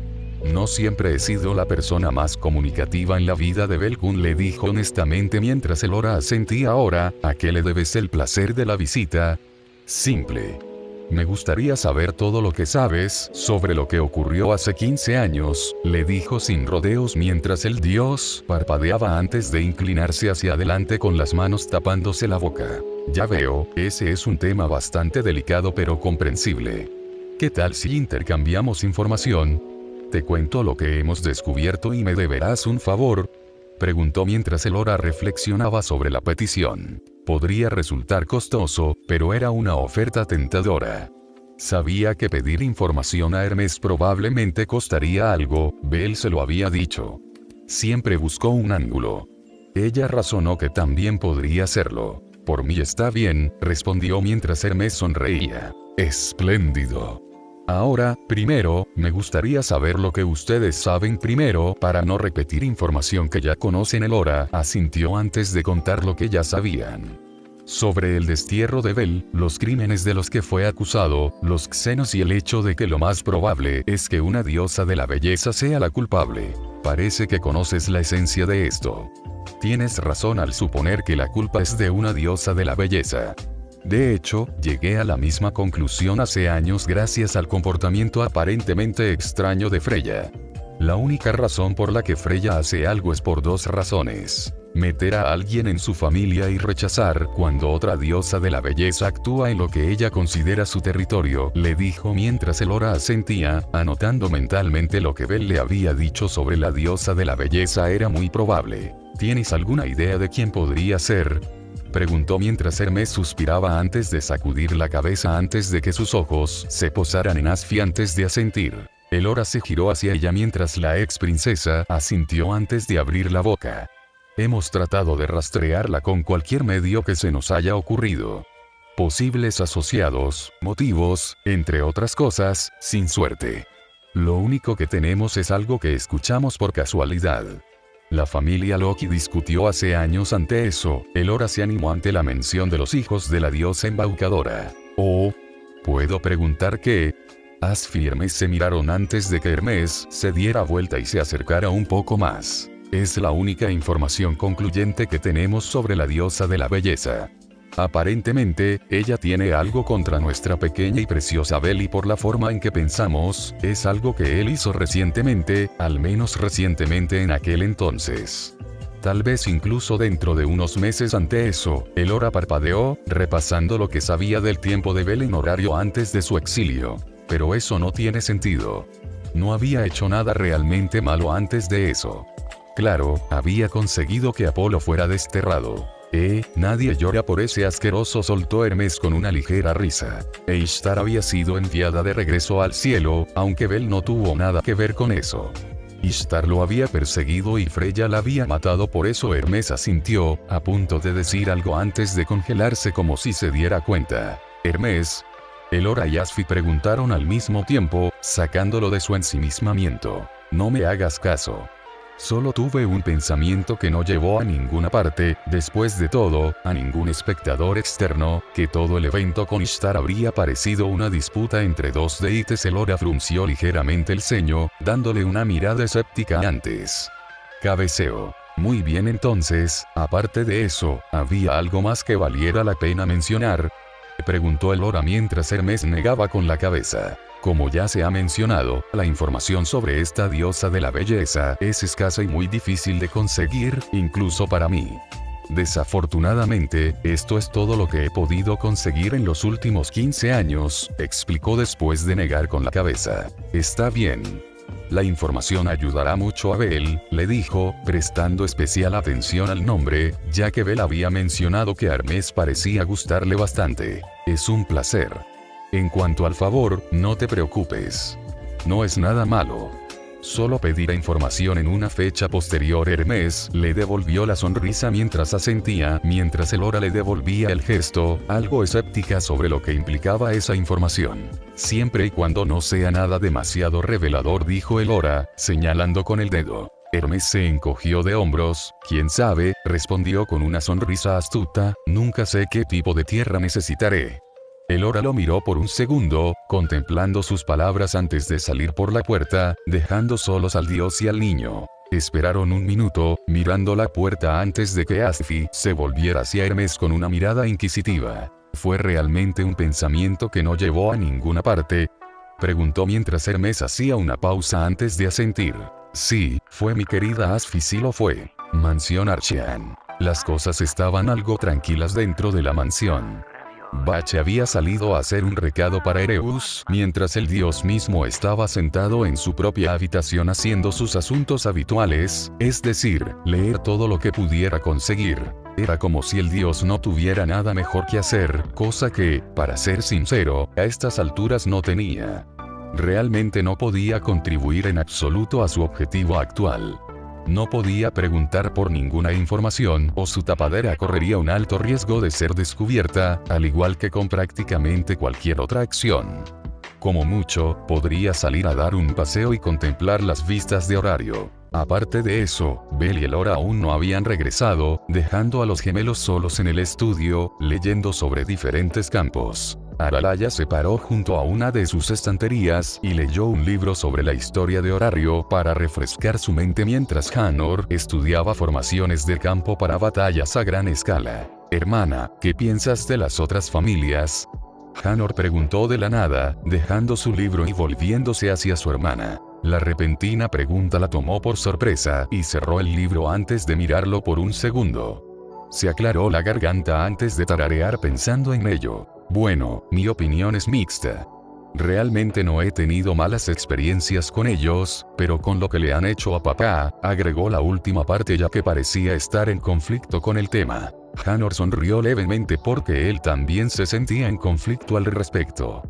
Speaker 1: No siempre he sido la persona más comunicativa en la vida de Bel-kun, le dijo honestamente mientras Elora asentía. Ahora, ¿a qué le debes el placer de la visita? Simple. Me gustaría saber todo lo que sabes sobre lo que ocurrió hace 15 años, le dijo sin rodeos mientras el dios parpadeaba antes de inclinarse hacia adelante con las manos tapándose la boca. Ya veo, ese es un tema bastante delicado pero comprensible. ¿Qué tal si intercambiamos información? Te cuento lo que hemos descubierto y me deberás un favor, preguntó mientras Elora reflexionaba sobre la petición. Podría resultar costoso, pero era una oferta tentadora. Sabía que pedir información a Hermes probablemente costaría algo, Bel se lo había dicho. Siempre buscó un ángulo. Ella razonó que también podría hacerlo. Por mí está bien, respondió mientras Hermes sonreía. Espléndido. Ahora, primero, me gustaría saber lo que ustedes saben primero para no repetir información que ya conocen. Elora asintió antes de contar lo que ya sabían. Sobre el destierro de Bel, los crímenes de los que fue acusado, los xenos y el hecho de que lo más probable es que una diosa de la belleza sea la culpable. Parece que conoces la esencia de esto. Tienes razón al suponer que la culpa es de una diosa de la belleza. De hecho, llegué a la misma conclusión hace años gracias al comportamiento aparentemente extraño de Freya. La única razón por la que Freya hace algo es por dos razones. Meter a alguien en su familia y rechazar cuando otra diosa de la belleza actúa en lo que ella considera su territorio, le dijo mientras Elora asentía, anotando mentalmente lo que Bel le había dicho sobre la diosa de la belleza. Era muy probable. ¿Tienes alguna idea de quién podría ser? Preguntó mientras Hermes suspiraba antes de sacudir la cabeza antes de que sus ojos se posaran en Asfi antes de asentir. Elora se giró hacia ella mientras la ex princesa asintió antes de abrir la boca. Hemos tratado de rastrearla con cualquier medio que se nos haya ocurrido. Posibles asociados, motivos, entre otras cosas, sin suerte. Lo único que tenemos es algo que escuchamos por casualidad. La familia Loki discutió hace años ante eso. Elora se animó ante la mención de los hijos de la diosa embaucadora. Oh, ¿puedo preguntar qué? Asfi y Hermes se miraron antes de que Hermes se diera vuelta y se acercara un poco más. Es la única información concluyente que tenemos sobre la diosa de la belleza. Aparentemente, ella tiene algo contra nuestra pequeña y preciosa Bel y por la forma en que pensamos, es algo que él hizo recientemente, al menos recientemente en aquel entonces. Tal vez incluso dentro de unos meses. Ante eso, Elora parpadeó, repasando lo que sabía del tiempo de Bel en horario antes de su exilio. Pero eso no tiene sentido. No había hecho nada realmente malo antes de eso. Claro, había conseguido que Apolo fuera desterrado. Nadie llora por ese asqueroso, soltó Hermes con una ligera risa. Ishtar había sido enviada de regreso al cielo, aunque Bel no tuvo nada que ver con eso. Ishtar lo había perseguido y Freya la había matado, por eso Hermes asintió, a punto de decir algo antes de congelarse como si se diera cuenta. Hermes. Elora y Asfi preguntaron al mismo tiempo, sacándolo de su ensimismamiento. No me hagas caso. Solo tuve un pensamiento que no llevó a ninguna parte, después de todo, a ningún espectador externo, que todo el evento con Ishtar habría parecido una disputa entre dos deítes. Elora frunció ligeramente el ceño, dándole una mirada escéptica antes. Cabeceó. Muy bien, entonces, aparte de eso, ¿había algo más que valiera la pena mencionar? Preguntó Elora mientras Hermes negaba con la cabeza. Como ya se ha mencionado, la información sobre esta diosa de la belleza es escasa y muy difícil de conseguir, incluso para mí. Desafortunadamente, esto es todo lo que he podido conseguir en los últimos 15 años, explicó después de negar con la cabeza. Está bien. La información ayudará mucho a Bel, le dijo, prestando especial atención al nombre, ya que Bel había mencionado que Hermes parecía gustarle bastante. Es un placer. En cuanto al favor, no te preocupes. No es nada malo. Solo pedirá información en una fecha posterior. Hermes le devolvió la sonrisa mientras asentía, mientras Elora le devolvía el gesto, algo escéptica sobre lo que implicaba esa información. Siempre y cuando no sea nada demasiado revelador, dijo Elora, señalando con el dedo. Hermes se encogió de hombros. ¿Quién sabe?, respondió con una sonrisa astuta, nunca sé qué tipo de tierra necesitaré. Elora lo miró por un segundo, contemplando sus palabras antes de salir por la puerta, dejando solos al dios y al niño. Esperaron un minuto, mirando la puerta antes de que Asfi se volviera hacia Hermes con una mirada inquisitiva. ¿Fue realmente un pensamiento que no llevó a ninguna parte?, preguntó mientras Hermes hacía una pausa antes de asentir. Sí, fue mi querida Asfi, sí lo fue. Mansión Archean. Las cosas estaban algo tranquilas dentro de la mansión. Bache había salido a hacer un recado para Ereus, mientras el dios mismo estaba sentado en su propia habitación haciendo sus asuntos habituales, es decir, leer todo lo que pudiera conseguir. Era como si el dios no tuviera nada mejor que hacer, cosa que, para ser sincero, a estas alturas no tenía. Realmente no podía contribuir en absoluto a su objetivo actual. No podía preguntar por ninguna información o su tapadera correría un alto riesgo de ser descubierta, al igual que con prácticamente cualquier otra acción. Como mucho, podría salir a dar un paseo y contemplar las vistas de Horario. Aparte de eso, Bel y Elora aún no habían regresado, dejando a los gemelos solos en el estudio, leyendo sobre diferentes campos. Aralaya se paró junto a una de sus estanterías y leyó un libro sobre la historia de Horario para refrescar su mente mientras Hanor estudiaba formaciones de campo para batallas a gran escala. Hermana, ¿qué piensas de las otras familias?, Hanor preguntó de la nada, dejando su libro y volviéndose hacia su hermana. La repentina pregunta la tomó por sorpresa y cerró el libro antes de mirarlo por un segundo. Se aclaró la garganta antes de tararear pensando en ello. Bueno, mi opinión es mixta. Realmente no he tenido malas experiencias con ellos, pero con lo que le han hecho a papá, agregó la última parte ya que parecía estar en conflicto con el tema. Hanor sonrió levemente porque él también se sentía en conflicto al respecto.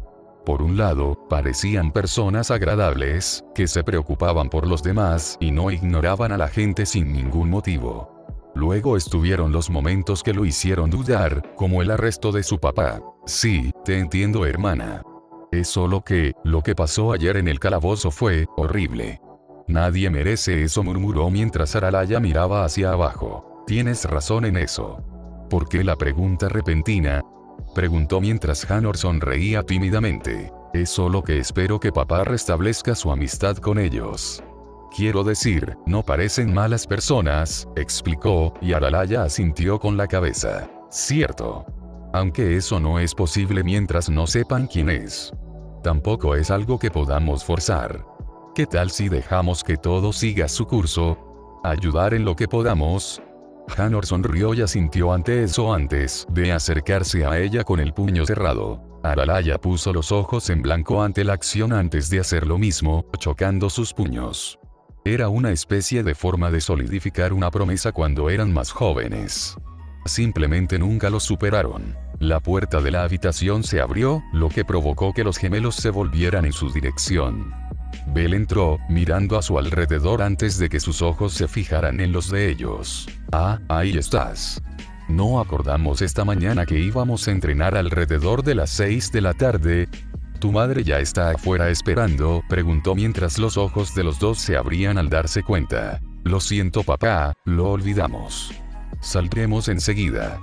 Speaker 1: Por un lado, parecían personas agradables, que se preocupaban por los demás y no ignoraban a la gente sin ningún motivo. Luego estuvieron los momentos que lo hicieron dudar, como el arresto de su papá. Sí, te entiendo, hermana. Es solo que, lo que pasó ayer en el calabozo fue horrible. Nadie merece eso, murmuró mientras Aralaya miraba hacia abajo. Tienes razón en eso. ¿Por qué la pregunta repentina?, preguntó mientras Hanor sonreía tímidamente. Es solo que espero que papá restablezca su amistad con ellos. Quiero decir, no parecen malas personas, explicó, y Aralaya asintió con la cabeza. Cierto. Aunque eso no es posible mientras no sepan quién es. Tampoco es algo que podamos forzar. ¿Qué tal si dejamos que todo siga su curso? ¿Ayudar en lo que podamos? Hanor sonrió y asintió ante eso antes de acercarse a ella con el puño cerrado. Aralaya puso los ojos en blanco ante la acción antes de hacer lo mismo, chocando sus puños. Era una especie de forma de solidificar una promesa cuando eran más jóvenes. Simplemente nunca lo superaron. La puerta de la habitación se abrió, lo que provocó que los gemelos se volvieran en su dirección. Bel entró, mirando a su alrededor antes de que sus ojos se fijaran en los de ellos. Ah, ahí estás. ¿No acordamos esta mañana que íbamos a entrenar alrededor de las 6 de la tarde? ¿Tu madre ya está afuera esperando?, preguntó mientras los ojos de los dos se abrían al darse cuenta. Lo siento, papá, lo olvidamos. Saldremos enseguida.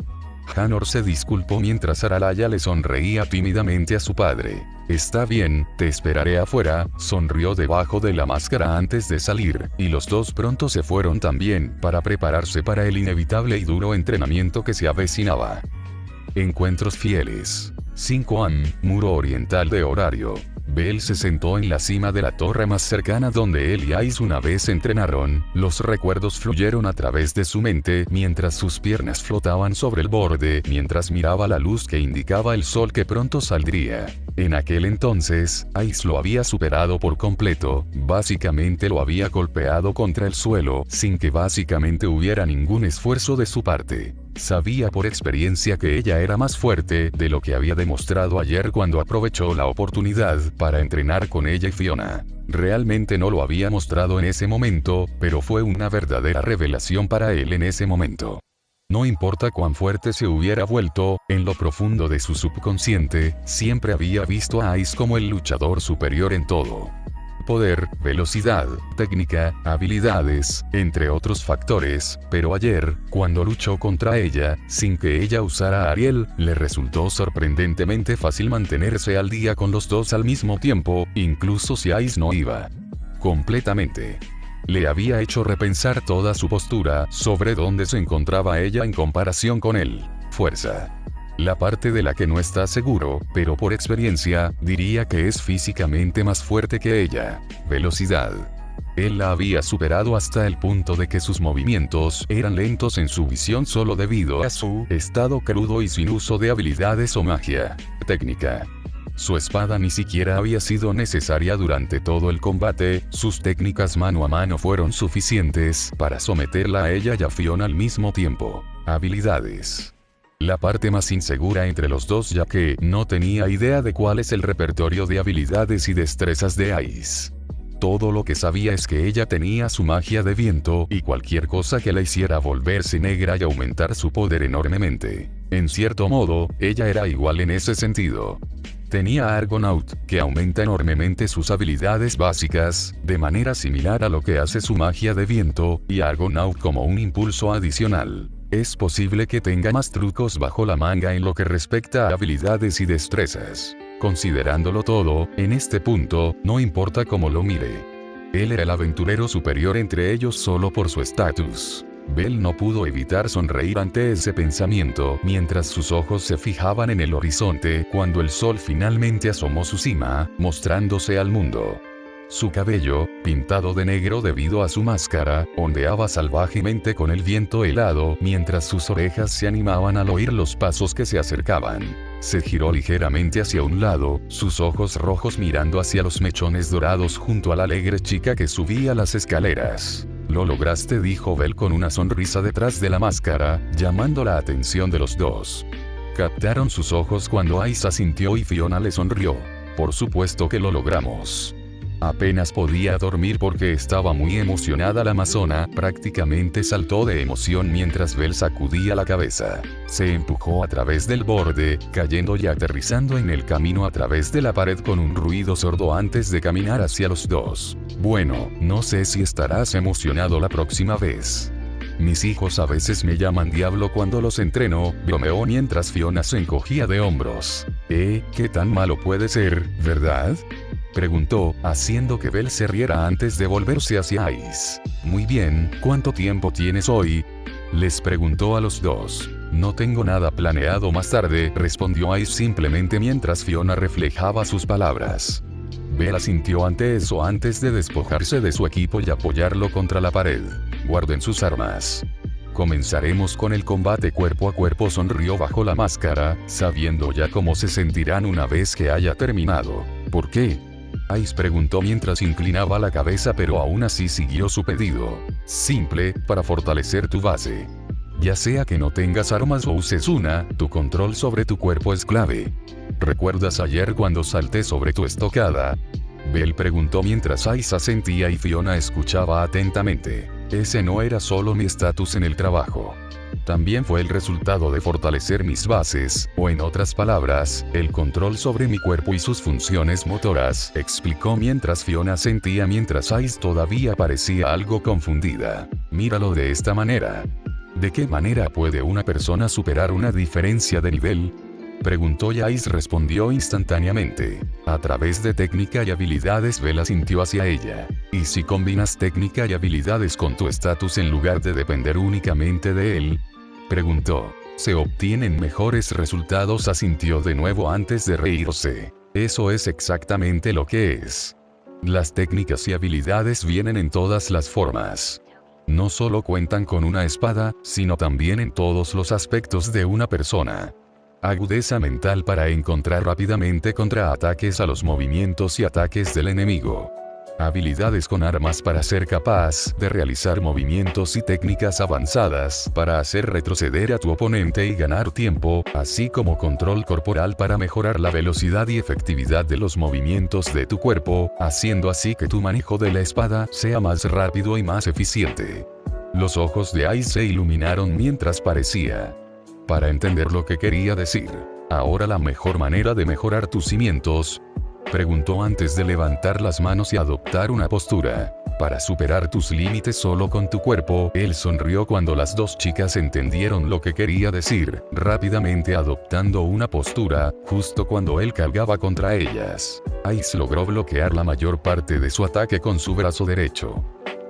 Speaker 1: Hanor se disculpó mientras Aralaya le sonreía tímidamente a su padre. Está bien, te esperaré afuera, sonrió debajo de la máscara antes de salir, y los dos pronto se fueron también, para prepararse para el inevitable y duro entrenamiento que se avecinaba. Encuentros fieles. 5 am, muro oriental de horario. Bell se sentó en la cima de la torre más cercana donde él y Ice una vez entrenaron. Los recuerdos fluyeron a través de su mente mientras sus piernas flotaban sobre el borde, mientras miraba la luz que indicaba el sol que pronto saldría. En aquel entonces, Ice lo había superado por completo, básicamente lo había golpeado contra el suelo, sin que básicamente hubiera ningún esfuerzo de su parte. Sabía por experiencia que ella era más fuerte de lo que había demostrado ayer cuando aprovechó la oportunidad para entrenar con ella y Fiona. Realmente no lo había mostrado en ese momento, pero fue una verdadera revelación para él en ese momento. No importa cuán fuerte se hubiera vuelto, en lo profundo de su subconsciente, siempre había visto a Ice como el luchador superior en todo. Poder, velocidad, técnica, habilidades, entre otros factores, pero ayer, cuando luchó contra ella, sin que ella usara a Ariel, le resultó sorprendentemente fácil mantenerse al día con los dos al mismo tiempo, incluso si Ice no iba completamente. Le había hecho repensar toda su postura sobre dónde se encontraba ella en comparación con él. Fuerza. La parte de la que no está seguro, pero por experiencia, diría que es físicamente más fuerte que ella. Velocidad. Él la había superado hasta el punto de que sus movimientos eran lentos en su visión solo debido a su estado crudo y sin uso de habilidades o magia. Técnica. Su espada ni siquiera había sido necesaria durante todo el combate, sus técnicas mano a mano fueron suficientes para someterla a ella y a Fiona al mismo tiempo. Habilidades. La parte más insegura entre los dos ya que no tenía idea de cuál es el repertorio de habilidades y destrezas de Ice. Todo lo que sabía es que ella tenía su magia de viento y cualquier cosa que la hiciera volverse negra y aumentar su poder enormemente. En cierto modo, ella era igual en ese sentido. Tenía Argonaut, que aumenta enormemente sus habilidades básicas, de manera similar a lo que hace su magia de viento, y Argonaut como un impulso adicional. Es posible que tenga más trucos bajo la manga en lo que respecta a habilidades y destrezas. Considerándolo todo, en este punto, no importa cómo lo mire. Él era el aventurero superior entre ellos solo por su estatus. Bell no pudo evitar sonreír ante ese pensamiento mientras sus ojos se fijaban en el horizonte cuando el sol finalmente asomó su cima, mostrándose al mundo. Su cabello, pintado de negro debido a su máscara, ondeaba salvajemente con el viento helado mientras sus orejas se animaban al oír los pasos que se acercaban. Se giró ligeramente hacia un lado, sus ojos rojos mirando hacia los mechones dorados junto a la alegre chica que subía las escaleras. «Lo lograste», dijo Bell con una sonrisa detrás de la máscara, llamando la atención de los dos. Captaron sus ojos cuando Ice asintió y Fiona le sonrió. «Por supuesto que lo logramos». Apenas podía dormir porque estaba muy emocionada. La amazona prácticamente saltó de emoción mientras Bell sacudía la cabeza. Se empujó a través del borde, cayendo y aterrizando en el camino a través de la pared con un ruido sordo antes de caminar hacia los dos. «Bueno, no sé si estarás emocionado la próxima vez. Mis hijos a veces me llaman diablo cuando los entreno», bromeó mientras Fiona se encogía de hombros. ¿Qué tan malo puede ser, verdad?», preguntó, haciendo que Bell se riera antes de volverse hacia Ice. «Muy bien, ¿cuánto tiempo tienes hoy?», les preguntó a los dos. «No tengo nada planeado más tarde», respondió Ice simplemente mientras Fiona reflejaba sus palabras. Bell asintió ante eso antes de despojarse de su equipo y apoyarlo contra la pared. «Guarden sus armas. Comenzaremos con el combate cuerpo a cuerpo», sonrió bajo la máscara, sabiendo ya cómo se sentirán una vez que haya terminado. «¿Por qué?», Ice preguntó mientras inclinaba la cabeza, pero aún así siguió su pedido. «Simple, para fortalecer tu base. Ya sea que no tengas armas o uses una, tu control sobre tu cuerpo es clave. ¿Recuerdas ayer cuando salté sobre tu estocada?», Bell preguntó mientras Ice asentía y Fiona escuchaba atentamente. «Ese no era solo mi estatus en el trabajo. También fue el resultado de fortalecer mis bases, o en otras palabras, el control sobre mi cuerpo y sus funciones motoras», explicó mientras Fiona asentía mientras Ice todavía parecía algo confundida. «Míralo de esta manera. ¿De qué manera puede una persona superar una diferencia de nivel?», preguntó y Ice respondió instantáneamente. «A través de técnica y habilidades». Bell asintió hacia ella. «¿Y si combinas técnica y habilidades con tu estatus en lugar de depender únicamente de él?», preguntó. se obtienen mejores resultados, asintió de nuevo antes de reírse. Eso es exactamente lo que es. Las técnicas y habilidades vienen en todas las formas. No solo cuentan con una espada, sino también en todos los aspectos de una persona. Agudeza mental para encontrar rápidamente contraataques a los movimientos y ataques del enemigo. Habilidades con armas para ser capaz de realizar movimientos y técnicas avanzadas para hacer retroceder a tu oponente y ganar tiempo, así como control corporal para mejorar la velocidad y efectividad de los movimientos de tu cuerpo, haciendo así que tu manejo de la espada sea más rápido y más eficiente. Los ojos de Ice se iluminaron mientras parecía para entender lo que quería decir. ¿Ahora la mejor manera de mejorar tus cimientos?, preguntó antes de levantar las manos y adoptar una postura. Para superar tus límites solo con tu cuerpo. Él sonrió cuando las dos chicas entendieron lo que quería decir, rápidamente adoptando una postura, justo cuando él cargaba contra ellas. Ice logró bloquear la mayor parte de su ataque con su brazo derecho.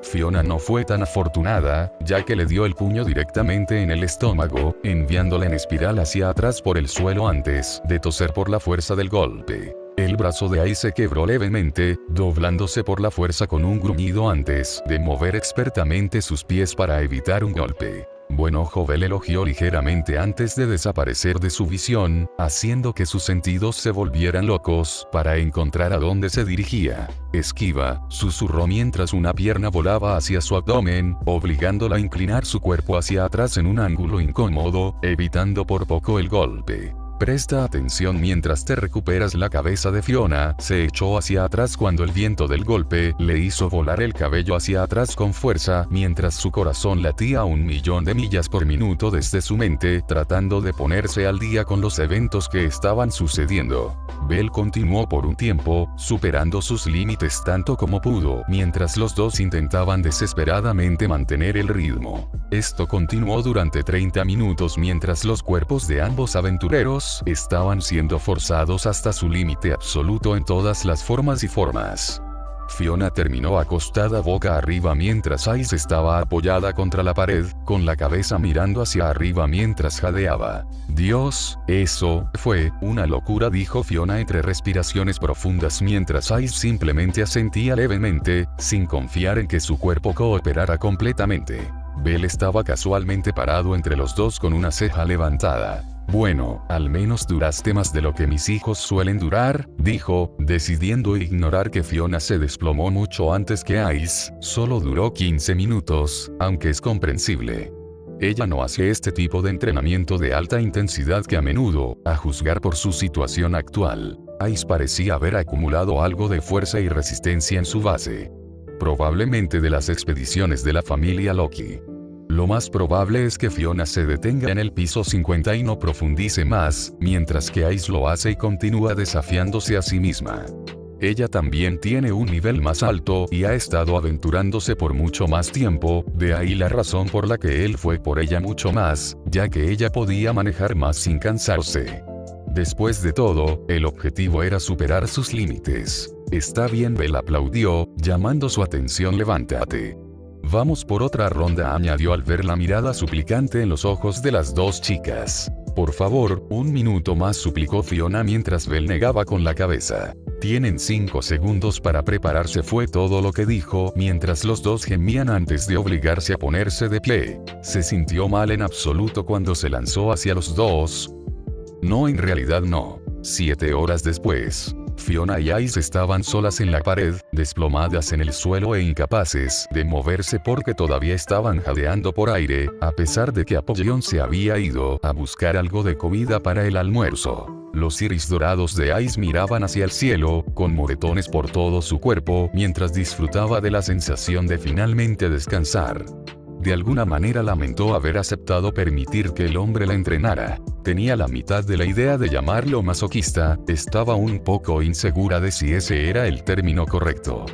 Speaker 1: Fiona no fue tan afortunada, ya que le dio el puño directamente en el estómago, enviándola en espiral hacia atrás por el suelo antes de toser por la fuerza del golpe. El brazo de Ice se quebró levemente, doblándose por la fuerza con un gruñido antes de mover expertamente sus pies para evitar un golpe. Bueno, Jovel elogió ligeramente antes de desaparecer de su visión, haciendo que sus sentidos se volvieran locos para encontrar a dónde se dirigía. Esquiva, susurró mientras una pierna volaba hacia su abdomen, obligándola a inclinar su cuerpo hacia atrás en un ángulo incómodo, evitando por poco el golpe. Presta atención mientras te recuperas. La cabeza de Fiona se echó hacia atrás cuando el viento del golpe le hizo volar el cabello hacia atrás con fuerza, mientras su corazón latía a 1.000.000 de millas por minuto desde su mente, tratando de ponerse al día con los eventos que estaban sucediendo. Belle continuó por un tiempo, superando sus límites tanto como pudo, mientras los dos intentaban desesperadamente mantener el ritmo. Esto continuó durante 30 minutos mientras los cuerpos de ambos aventureros estaban siendo forzados hasta su límite absoluto en todas las formas y formas. Fiona terminó acostada boca arriba mientras Ice estaba apoyada contra la pared, con la cabeza mirando hacia arriba mientras jadeaba. Dios, eso fue una locura, dijo Fiona entre respiraciones profundas mientras Ice simplemente asentía levemente, sin confiar en que su cuerpo cooperara completamente. Belle estaba casualmente parado entre los dos con una ceja levantada. Bueno, al menos duraste más de lo que mis hijos suelen durar, dijo, decidiendo ignorar que Fiona se desplomó mucho antes que Ice. Solo duró 15 minutos, aunque es comprensible. Ella no hace este tipo de entrenamiento de alta intensidad que a menudo, a juzgar por su situación actual. Ice parecía haber acumulado algo de fuerza y resistencia en su base. Probablemente de las expediciones de la familia Loki. Lo más probable es que Fiona se detenga en el piso 50 y no profundice más, mientras que Ice lo hace y continúa desafiándose a sí misma. Ella también tiene un nivel más alto y ha estado aventurándose por mucho más tiempo, de ahí la razón por la que él fue por ella mucho más, ya que ella podía manejar más sin cansarse. Después de todo, el objetivo era superar sus límites. Está bien, Belle aplaudió, llamando su atención. Levántate. Vamos por otra ronda, añadió al ver la mirada suplicante en los ojos de las dos chicas. Por favor, un minuto más, suplicó Fiona mientras Belle negaba con la cabeza. Tienen 5 segundos para prepararse, fue todo lo que dijo, mientras los dos gemían antes de obligarse a ponerse de pie. Se sintió mal en absoluto cuando se lanzó hacia los dos. No, en realidad no. 7 horas después, Fiona y Ice estaban solas en la pared, desplomadas en el suelo e incapaces de moverse porque todavía estaban jadeando por aire, a pesar de que Apollyon se había ido a buscar algo de comida para el almuerzo. Los iris dorados de Ice miraban hacia el cielo, con moretones por todo su cuerpo, mientras disfrutaba de la sensación de finalmente descansar. De alguna manera lamentó haber aceptado permitir que el hombre la entrenara. Tenía la mitad de la idea de llamarlo masoquista, estaba un poco insegura de si ese era el término correcto.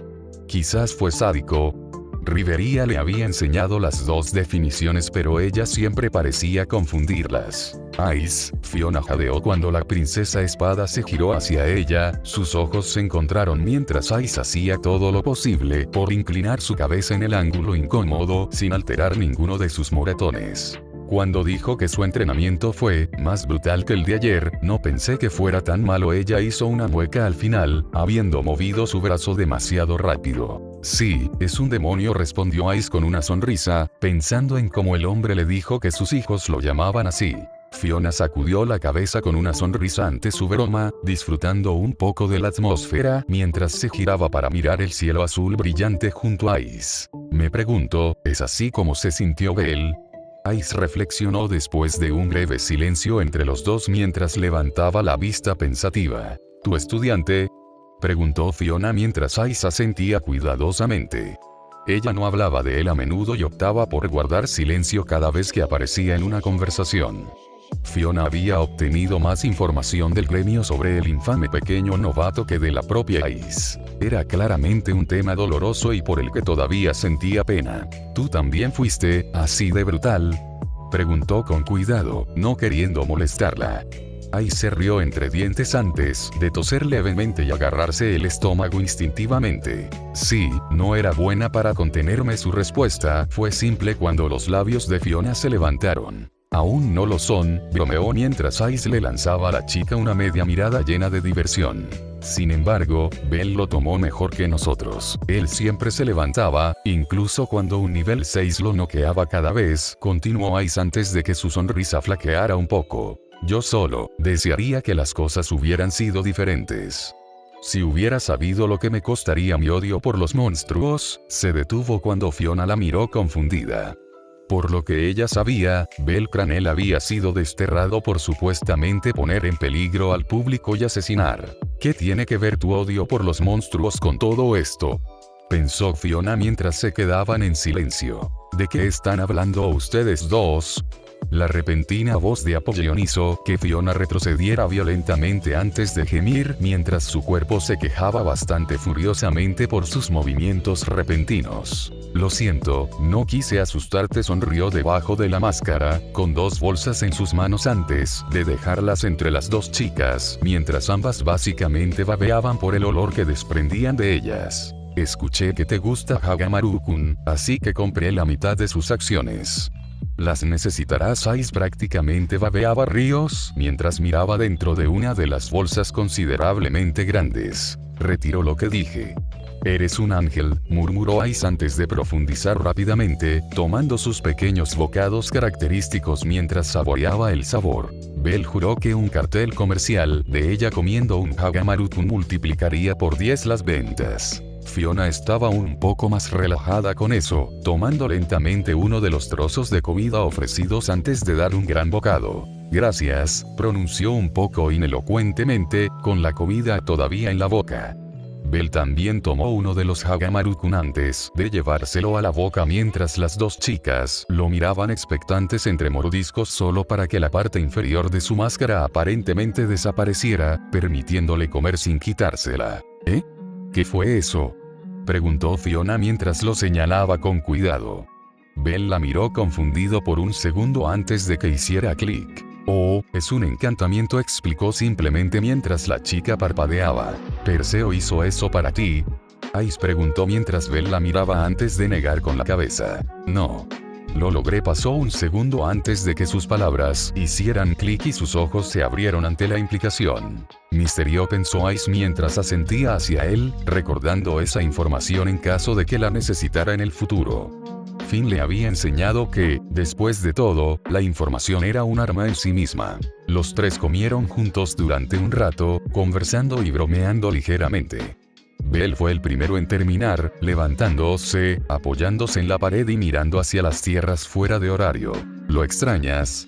Speaker 1: Quizás fue sádico. Rivería le había enseñado las dos definiciones, pero ella siempre parecía confundirlas. Ice, Fiona jadeó cuando la princesa espada se giró hacia ella, sus ojos se encontraron mientras Ice hacía todo lo posible por inclinar su cabeza en el ángulo incómodo sin alterar ninguno de sus moretones. Cuando dijo que su entrenamiento fue más brutal que el de ayer, no pensé que fuera tan malo. Ella hizo una mueca al final, habiendo movido su brazo demasiado rápido. Sí, es un demonio, respondió Ice con una sonrisa, pensando en cómo el hombre le dijo que sus hijos lo llamaban así. Fiona sacudió la cabeza con una sonrisa ante su broma, disfrutando un poco de la atmósfera mientras se giraba para mirar el cielo azul brillante junto a Ice. Me pregunto, ¿es así como se sintió Belle? Ice reflexionó después de un breve silencio entre los dos mientras levantaba la vista pensativa. ¿Tu estudiante? Preguntó Fiona mientras Ice asentía cuidadosamente. Ella no hablaba de él a menudo y optaba por guardar silencio cada vez que aparecía en una conversación. Fiona había obtenido más información del gremio sobre el infame pequeño novato que de la propia Ice. Era claramente un tema doloroso y por el que todavía sentía pena. ¿Tú también fuiste así de brutal?, preguntó con cuidado, no queriendo molestarla. Ice se rió entre dientes antes de toser levemente y agarrarse el estómago instintivamente. Sí, no era buena para contenerme. Su respuesta fue simple cuando los labios de Fiona se levantaron. Aún no lo son, bromeó mientras Ice le lanzaba a la chica una media mirada llena de diversión. Sin embargo, Belle lo tomó mejor que nosotros. Él siempre se levantaba, incluso cuando un nivel 6 lo noqueaba cada vez, continuó Ice antes de que su sonrisa flaqueara un poco. Yo solo desearía que las cosas hubieran sido diferentes. Si hubiera sabido lo que me costaría mi odio por los monstruos. Se detuvo cuando Fiona la miró confundida. Por lo que ella sabía, Belle Cranel había sido desterrado por supuestamente poner en peligro al público y asesinar. ¿Qué tiene que ver tu odio por los monstruos con todo esto?, pensó Fiona mientras se quedaban en silencio. ¿De qué están hablando ustedes dos? La repentina voz de Apollyon hizo que Fiona retrocediera violentamente antes de gemir mientras su cuerpo se quejaba bastante furiosamente por sus movimientos repentinos. Lo siento, no quise asustarte, sonrió debajo de la máscara, con dos bolsas en sus manos antes de dejarlas entre las dos chicas, mientras ambas básicamente babeaban por el olor que desprendían de ellas. Escuché que te gusta Hagamaru-kun, así que compré la mitad de sus acciones. Las necesitarás. Ice prácticamente babeaba ríos mientras miraba dentro de una de las bolsas considerablemente grandes. Retiro lo que dije. Eres un ángel, murmuró Ice antes de profundizar rápidamente, tomando sus pequeños bocados característicos mientras saboreaba el sabor. Belle juró que un cartel comercial de ella comiendo un Hagamaru-kun multiplicaría por 10 las ventas. Fiona estaba un poco más relajada con eso, tomando lentamente uno de los trozos de comida ofrecidos antes de dar un gran bocado. Gracias, pronunció un poco inelocuentemente, con la comida todavía en la boca. Belle también tomó uno de los Hagamaru-kun antes de llevárselo a la boca mientras las dos chicas lo miraban expectantes entre mordiscos solo para que la parte inferior de su máscara aparentemente desapareciera, permitiéndole comer sin quitársela. ¿Eh? ¿Qué fue eso?, preguntó Fiona mientras lo señalaba con cuidado. Belle la miró confundido por un segundo antes de que hiciera clic. Oh, es un encantamiento, explicó simplemente mientras la chica parpadeaba. ¿Perseo hizo eso para ti?, Ice preguntó mientras Belle la miraba antes de negar con la cabeza. No. Lo logré. Pasó un segundo antes de que sus palabras hicieran clic y sus ojos se abrieron ante la implicación. Misterio, pensó Ice mientras asentía hacia él, recordando esa información en caso de que la necesitara en el futuro. Finn le había enseñado que, después de todo, la información era un arma en sí misma. Los tres comieron juntos durante un rato, conversando y bromeando ligeramente. Belle fue el primero en terminar, levantándose, apoyándose en la pared y mirando hacia las tierras fuera de horario. ¿Lo extrañas?,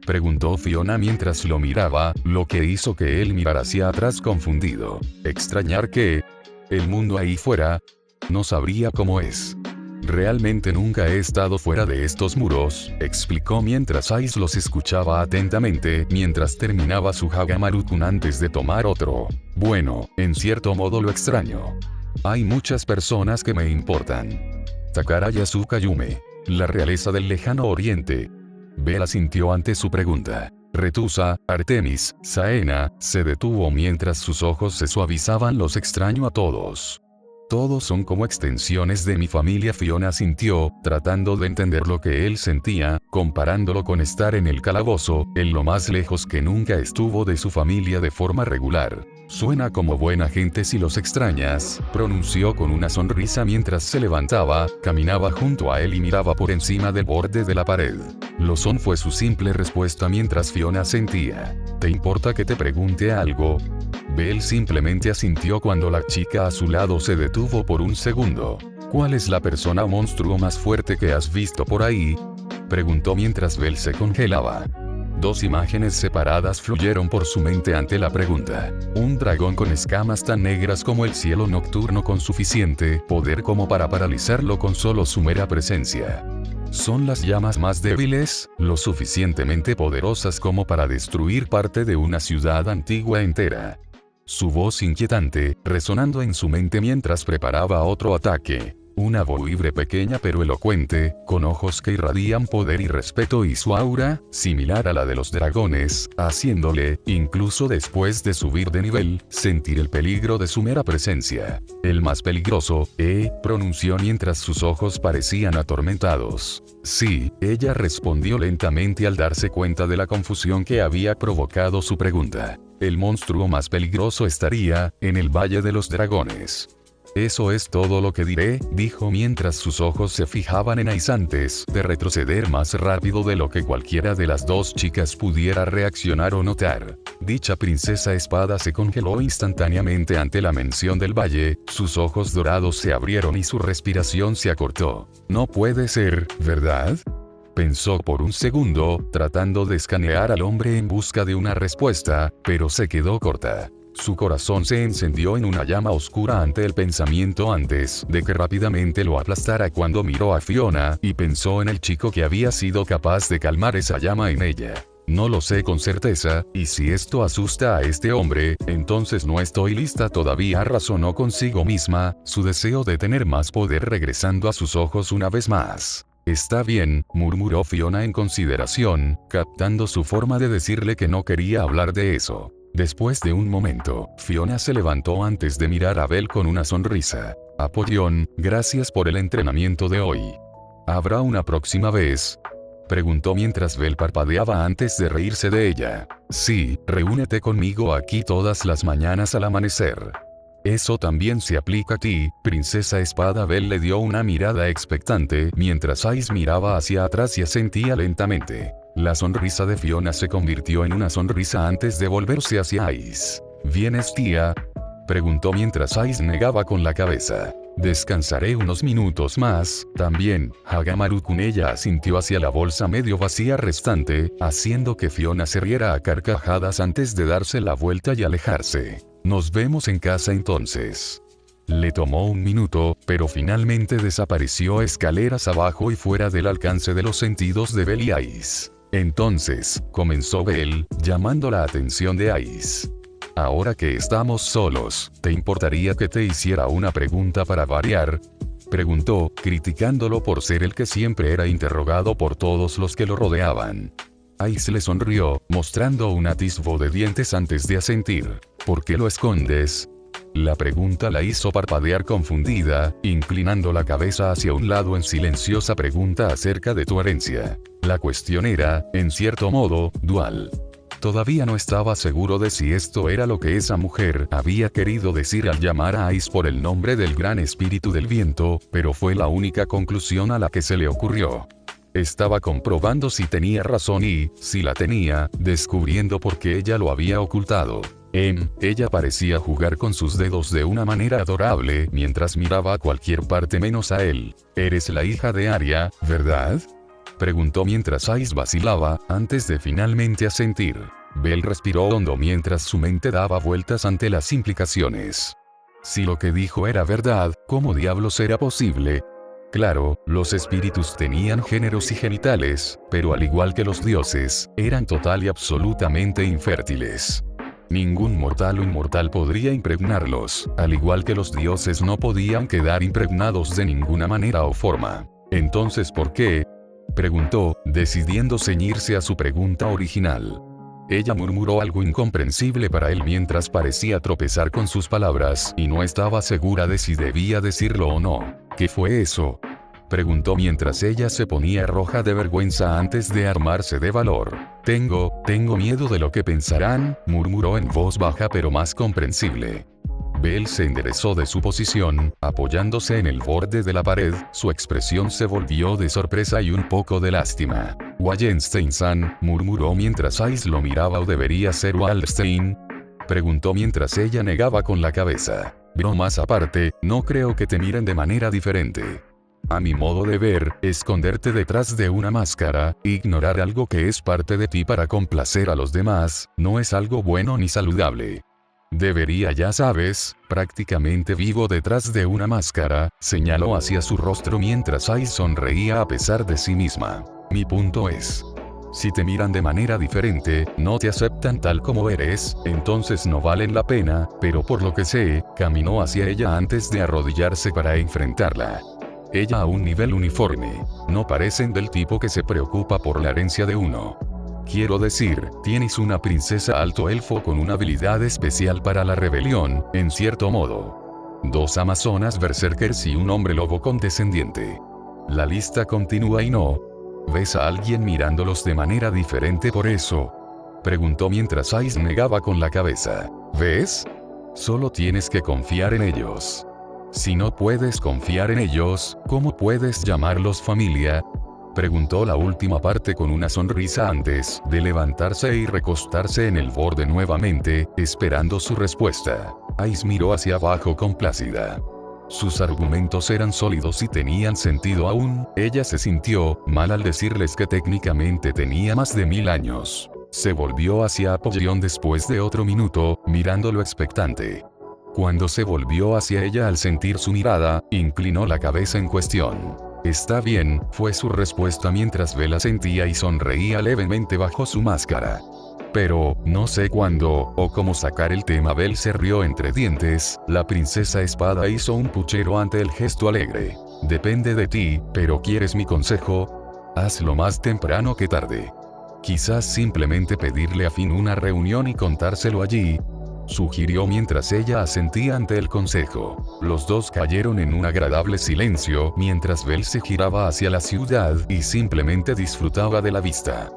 Speaker 1: preguntó Fiona mientras lo miraba, lo que hizo que él mirara hacia atrás confundido. ¿Extrañar qué? ¿El mundo ahí fuera? No sabría cómo es. Realmente nunca he estado fuera de estos muros, explicó mientras Ice los escuchaba atentamente mientras terminaba su Hagamaru-kun antes de tomar otro. Bueno, en cierto modo lo extraño. Hay muchas personas que me importan. Takara Yasuka Yume. La realeza del lejano oriente. Belle asintió ante su pregunta. Retusa, Artemis, Saena, se detuvo mientras sus ojos se suavizaban. Los extraño a todos. Todos son como extensiones de mi familia. Fiona asintió, tratando de entender lo que él sentía, comparándolo con estar en el calabozo, en lo más lejos que nunca estuvo de su familia de forma regular. Suena como buena gente si los extrañas, pronunció con una sonrisa mientras se levantaba, caminaba junto a él y miraba por encima del borde de la pared. Lo son, fue su simple respuesta mientras Fiona sentía. ¿Te importa que te pregunte algo? Belle simplemente asintió cuando la chica a su lado se detuvo por un segundo. ¿Cuál es la persona o monstruo más fuerte que has visto por ahí? Preguntó mientras Belle se congelaba. Dos imágenes separadas fluyeron por su mente ante la pregunta. Un dragón con escamas tan negras como el cielo nocturno, con suficiente poder como para paralizarlo con solo su mera presencia. Son las llamas más débiles, lo suficientemente poderosas como para destruir parte de una ciudad antigua entera. Su voz inquietante, resonando en su mente mientras preparaba otro ataque. Una voibre pequeña pero elocuente, con ojos que irradian poder y respeto, y su aura, similar a la de los dragones, haciéndole, incluso después de subir de nivel, sentir el peligro de su mera presencia. El más peligroso, pronunció mientras sus ojos parecían atormentados. Sí, ella respondió lentamente al darse cuenta de la confusión que había provocado su pregunta. El monstruo más peligroso estaría en el Valle de los Dragones. Eso es todo lo que diré, dijo mientras sus ojos se fijaban en Ice antes de retroceder más rápido de lo que cualquiera de las dos chicas pudiera reaccionar o notar. Dicha princesa espada se congeló instantáneamente ante la mención del valle, sus ojos dorados se abrieron y su respiración se acortó. No puede ser, ¿verdad? Pensó por un segundo, tratando de escanear al hombre en busca de una respuesta, pero se quedó corta. Su corazón se encendió en una llama oscura ante el pensamiento antes de que rápidamente lo aplastara cuando miró a Fiona y pensó en el chico que había sido capaz de calmar esa llama en ella. No lo sé con certeza, y si esto asusta a este hombre, entonces no estoy lista todavía, razonó consigo misma, su deseo de tener más poder regresando a sus ojos una vez más. Está bien, murmuró Fiona en consideración, captando su forma de decirle que no quería hablar de eso. Después de un momento, Fiona se levantó antes de mirar a Belle con una sonrisa. Apollón, gracias por el entrenamiento de hoy. ¿Habrá una próxima vez? Preguntó mientras Belle parpadeaba antes de reírse de ella. Sí, reúnete conmigo aquí todas las mañanas al amanecer. Eso también se aplica a ti, princesa espada. Belle le dio una mirada expectante mientras Ice miraba hacia atrás y asentía lentamente. La sonrisa de Fiona se convirtió en una sonrisa antes de volverse hacia Ice. ¿Vienes, tía? Preguntó mientras Ice negaba con la cabeza. Descansaré unos minutos más, también, Hagamaru-kun. Ella asintió hacia la bolsa medio vacía restante, haciendo que Fiona se riera a carcajadas antes de darse la vuelta y alejarse. Nos vemos en casa entonces. Le tomó un minuto, pero finalmente desapareció escaleras abajo y fuera del alcance de los sentidos de Belle y Ice. Entonces, comenzó Belle, llamando la atención de Ice. Ahora que estamos solos, ¿te importaría que te hiciera una pregunta para variar? Preguntó, criticándolo por ser el que siempre era interrogado por todos los que lo rodeaban. Ice le sonrió, mostrando un atisbo de dientes antes de asentir. ¿Por qué lo escondes? La pregunta la hizo parpadear confundida, inclinando la cabeza hacia un lado en silenciosa pregunta acerca de tu herencia. La cuestión era, en cierto modo, dual. Todavía no estaba seguro de si esto era lo que esa mujer había querido decir al llamar a Ice por el nombre del gran espíritu del viento, pero fue la única conclusión a la que se le ocurrió. Estaba comprobando si tenía razón y, si la tenía, descubriendo por qué ella lo había ocultado. Ella parecía jugar con sus dedos de una manera adorable mientras miraba a cualquier parte menos a él. Eres la hija de Arya, ¿verdad? Preguntó mientras Ice vacilaba, antes de finalmente asentir. Belle respiró hondo mientras su mente daba vueltas ante las implicaciones. Si lo que dijo era verdad, ¿cómo diablos era posible? Claro, los espíritus tenían géneros y genitales, pero al igual que los dioses, eran total y absolutamente infértiles. Ningún mortal o inmortal podría impregnarlos, al igual que los dioses no podían quedar impregnados de ninguna manera o forma. Entonces, ¿por qué? Preguntó, decidiendo ceñirse a su pregunta original. Ella murmuró algo incomprensible para él mientras parecía tropezar con sus palabras y no estaba segura de si debía decirlo o no. ¿Qué fue eso?, preguntó mientras ella se ponía roja de vergüenza antes de armarse de valor. Tengo miedo de lo que pensarán, murmuró en voz baja pero más comprensible. Belle se enderezó de su posición, apoyándose en el borde de la pared, su expresión se volvió de sorpresa y un poco de lástima. «Wallenstein-san», murmuró mientras Ice lo miraba. «¿O debería ser Waldstein?», preguntó mientras ella negaba con la cabeza. «Bromas aparte, no creo que te miren de manera diferente. A mi modo de ver, esconderte detrás de una máscara, ignorar algo que es parte de ti para complacer a los demás, no es algo bueno ni saludable. Debería, ya sabes, prácticamente vivo detrás de una máscara», señaló hacia su rostro mientras Ice sonreía a pesar de sí misma. «Mi punto es, si te miran de manera diferente, no te aceptan tal como eres, entonces no valen la pena», pero por lo que sé, caminó hacia ella antes de arrodillarse para enfrentarla. Ella a un nivel uniforme. «No parecen del tipo que se preocupa por la herencia de uno. Quiero decir, tienes una princesa alto elfo con una habilidad especial para la rebelión, en cierto modo. 2 amazonas berserkers y un hombre lobo condescendiente. La lista continúa y no ves a alguien mirándolos de manera diferente por eso», preguntó mientras Ice negaba con la cabeza. «¿Ves? Solo tienes que confiar en ellos. Si no puedes confiar en ellos, ¿cómo puedes llamarlos familia?», preguntó la última parte con una sonrisa antes de levantarse y recostarse en el borde nuevamente, esperando su respuesta. Ice miró hacia abajo complácida. Sus argumentos eran sólidos y tenían sentido aún. Ella se sintió mal al decirles que técnicamente tenía más de 1000 años. Se volvió hacia Apollyon después de otro minuto, mirándolo expectante. Cuando se volvió hacia ella al sentir su mirada, inclinó la cabeza en cuestión. «Está bien», fue su respuesta mientras Belle sentía y sonreía levemente bajo su máscara. «Pero, no sé cuándo, o cómo sacar el tema». Belle se rió entre dientes. La princesa espada hizo un puchero ante el gesto alegre. «Depende de ti, pero ¿quieres mi consejo? Hazlo más temprano que tarde. Quizás simplemente pedirle a Finn una reunión y contárselo allí», sugirió mientras ella asentía ante el consejo. Los dos cayeron en un agradable silencio mientras Belle se giraba hacia la ciudad y simplemente disfrutaba de la vista.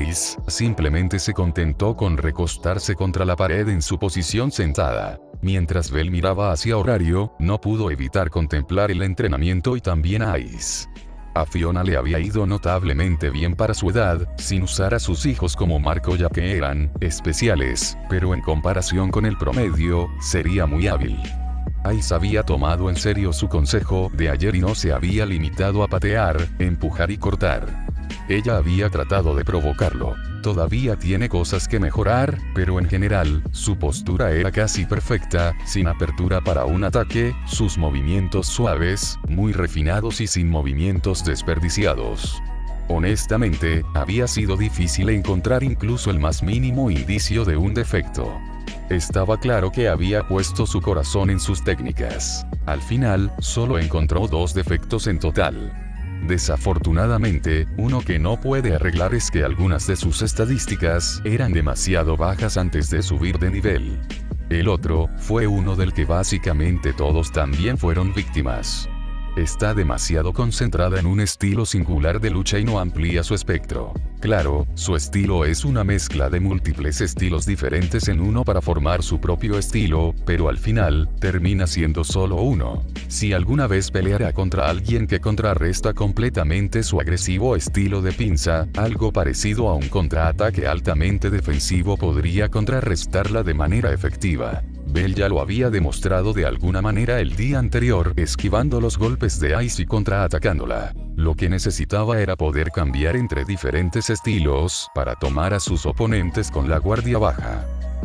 Speaker 1: Ice simplemente se contentó con recostarse contra la pared en su posición sentada. Mientras Belle miraba hacia Horario, no pudo evitar contemplar el entrenamiento y también a Ice. A Fiona le había ido notablemente bien para su edad, sin usar a sus hijos como marco ya que eran especiales, pero en comparación con el promedio, sería muy hábil. Ice había tomado en serio su consejo de ayer y no se había limitado a patear, empujar y cortar. Ella había tratado de provocarlo. Todavía tiene cosas que mejorar, pero en general, su postura era casi perfecta, sin apertura para un ataque, sus movimientos suaves, muy refinados y sin movimientos desperdiciados. Honestamente, había sido difícil encontrar incluso el más mínimo indicio de un defecto. Estaba claro que había puesto su corazón en sus técnicas. Al final, solo encontró 2 defectos en total. Desafortunadamente, uno que no puede arreglar es que algunas de sus estadísticas eran demasiado bajas antes de subir de nivel. El otro, fue uno del que básicamente todos también fueron víctimas. Está demasiado concentrada en un estilo singular de lucha y no amplía su espectro. Claro, su estilo es una mezcla de múltiples estilos diferentes en uno para formar su propio estilo, pero al final, termina siendo solo uno. Si alguna vez peleara contra alguien que contrarresta completamente su agresivo estilo de pinza, algo parecido a un contraataque altamente defensivo podría contrarrestarla de manera efectiva. Belle ya lo había demostrado de alguna manera el día anterior, esquivando los golpes de Ice y contraatacándola. Lo que necesitaba era poder cambiar entre diferentes estilos, para tomar a sus oponentes con la guardia baja.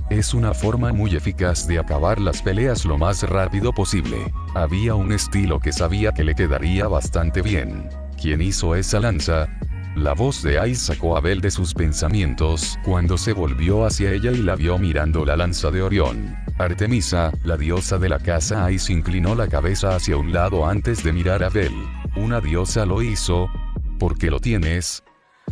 Speaker 1: Es una forma muy eficaz de acabar las peleas lo más rápido posible. Había un estilo que sabía que le quedaría bastante bien. ¿Quién hizo esa lanza? La voz de Ice sacó a Belle de sus pensamientos, cuando se volvió hacia ella y la vio mirando la lanza de Orión. Artemisa, la diosa de la casa. Ice inclinó la cabeza hacia un lado antes de mirar a Belle. ¿Una diosa lo hizo? ¿Por qué lo tienes?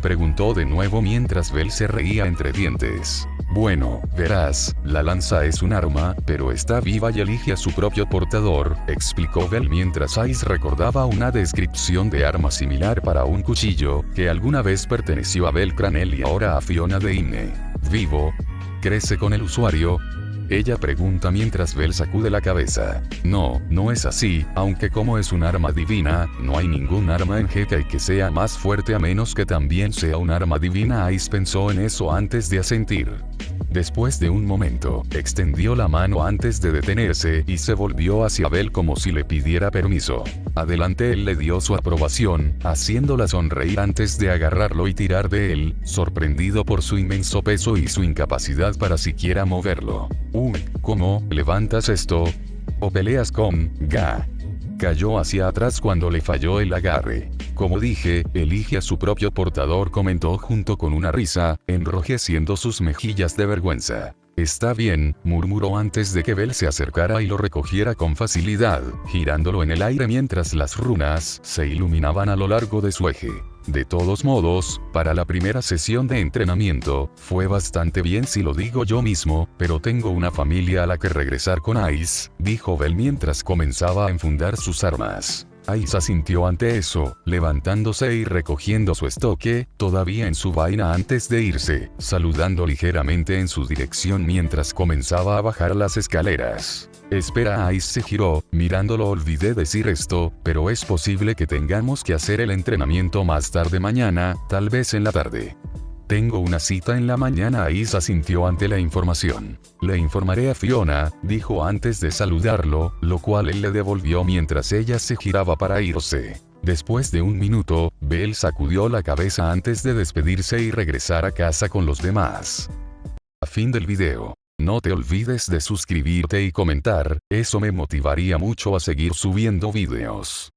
Speaker 1: Preguntó de nuevo mientras Belle se reía entre dientes. Bueno, verás, la lanza es un arma, pero está viva y elige a su propio portador, explicó Belle mientras Ice recordaba una descripción de arma similar para un cuchillo, que alguna vez perteneció a Belle Cranel y ahora a Fiona de Ine. ¿Vivo? ¿Crece con el usuario? Ella pregunta mientras Belle sacude la cabeza. No, no es así, aunque como es un arma divina, no hay ningún arma en Jekai que sea más fuerte a menos que también sea un arma divina. Ice pensó en eso antes de asentir. Después de un momento, extendió la mano antes de detenerse y se volvió hacia Belle como si le pidiera permiso. Adelante él le dio su aprobación, haciéndola sonreír antes de agarrarlo y tirar de él, sorprendido por su inmenso peso y su incapacidad para siquiera moverlo. ¿Cómo levantas esto? ¿O peleas con Ga? Cayó hacia atrás cuando le falló el agarre. Como dije, elige a su propio portador, comentó junto con una risa, enrojeciendo sus mejillas de vergüenza. Está bien, murmuró antes de que Belle se acercara y lo recogiera con facilidad, girándolo en el aire mientras las runas se iluminaban a lo largo de su eje. De todos modos, para la primera sesión de entrenamiento, fue bastante bien si lo digo yo mismo, pero tengo una familia a la que regresar con Ice, dijo Belle mientras comenzaba a enfundar sus armas. Ice asintió ante eso, levantándose y recogiendo su estoque, todavía en su vaina antes de irse, saludando ligeramente en su dirección mientras comenzaba a bajar las escaleras. Espera, Ice se giró, mirándolo. Olvidé decir esto, pero es posible que tengamos que hacer el entrenamiento más tarde mañana, tal vez en la tarde. Tengo una cita en la mañana. Ice asintió ante la información. Le informaré a Fiona, dijo antes de saludarlo, lo cual él le devolvió mientras ella se giraba para irse. Después de un minuto, Belle sacudió la cabeza antes de despedirse y regresar a casa con los demás. A fin del video. No te olvides de suscribirte y comentar, eso me motivaría mucho a seguir subiendo videos.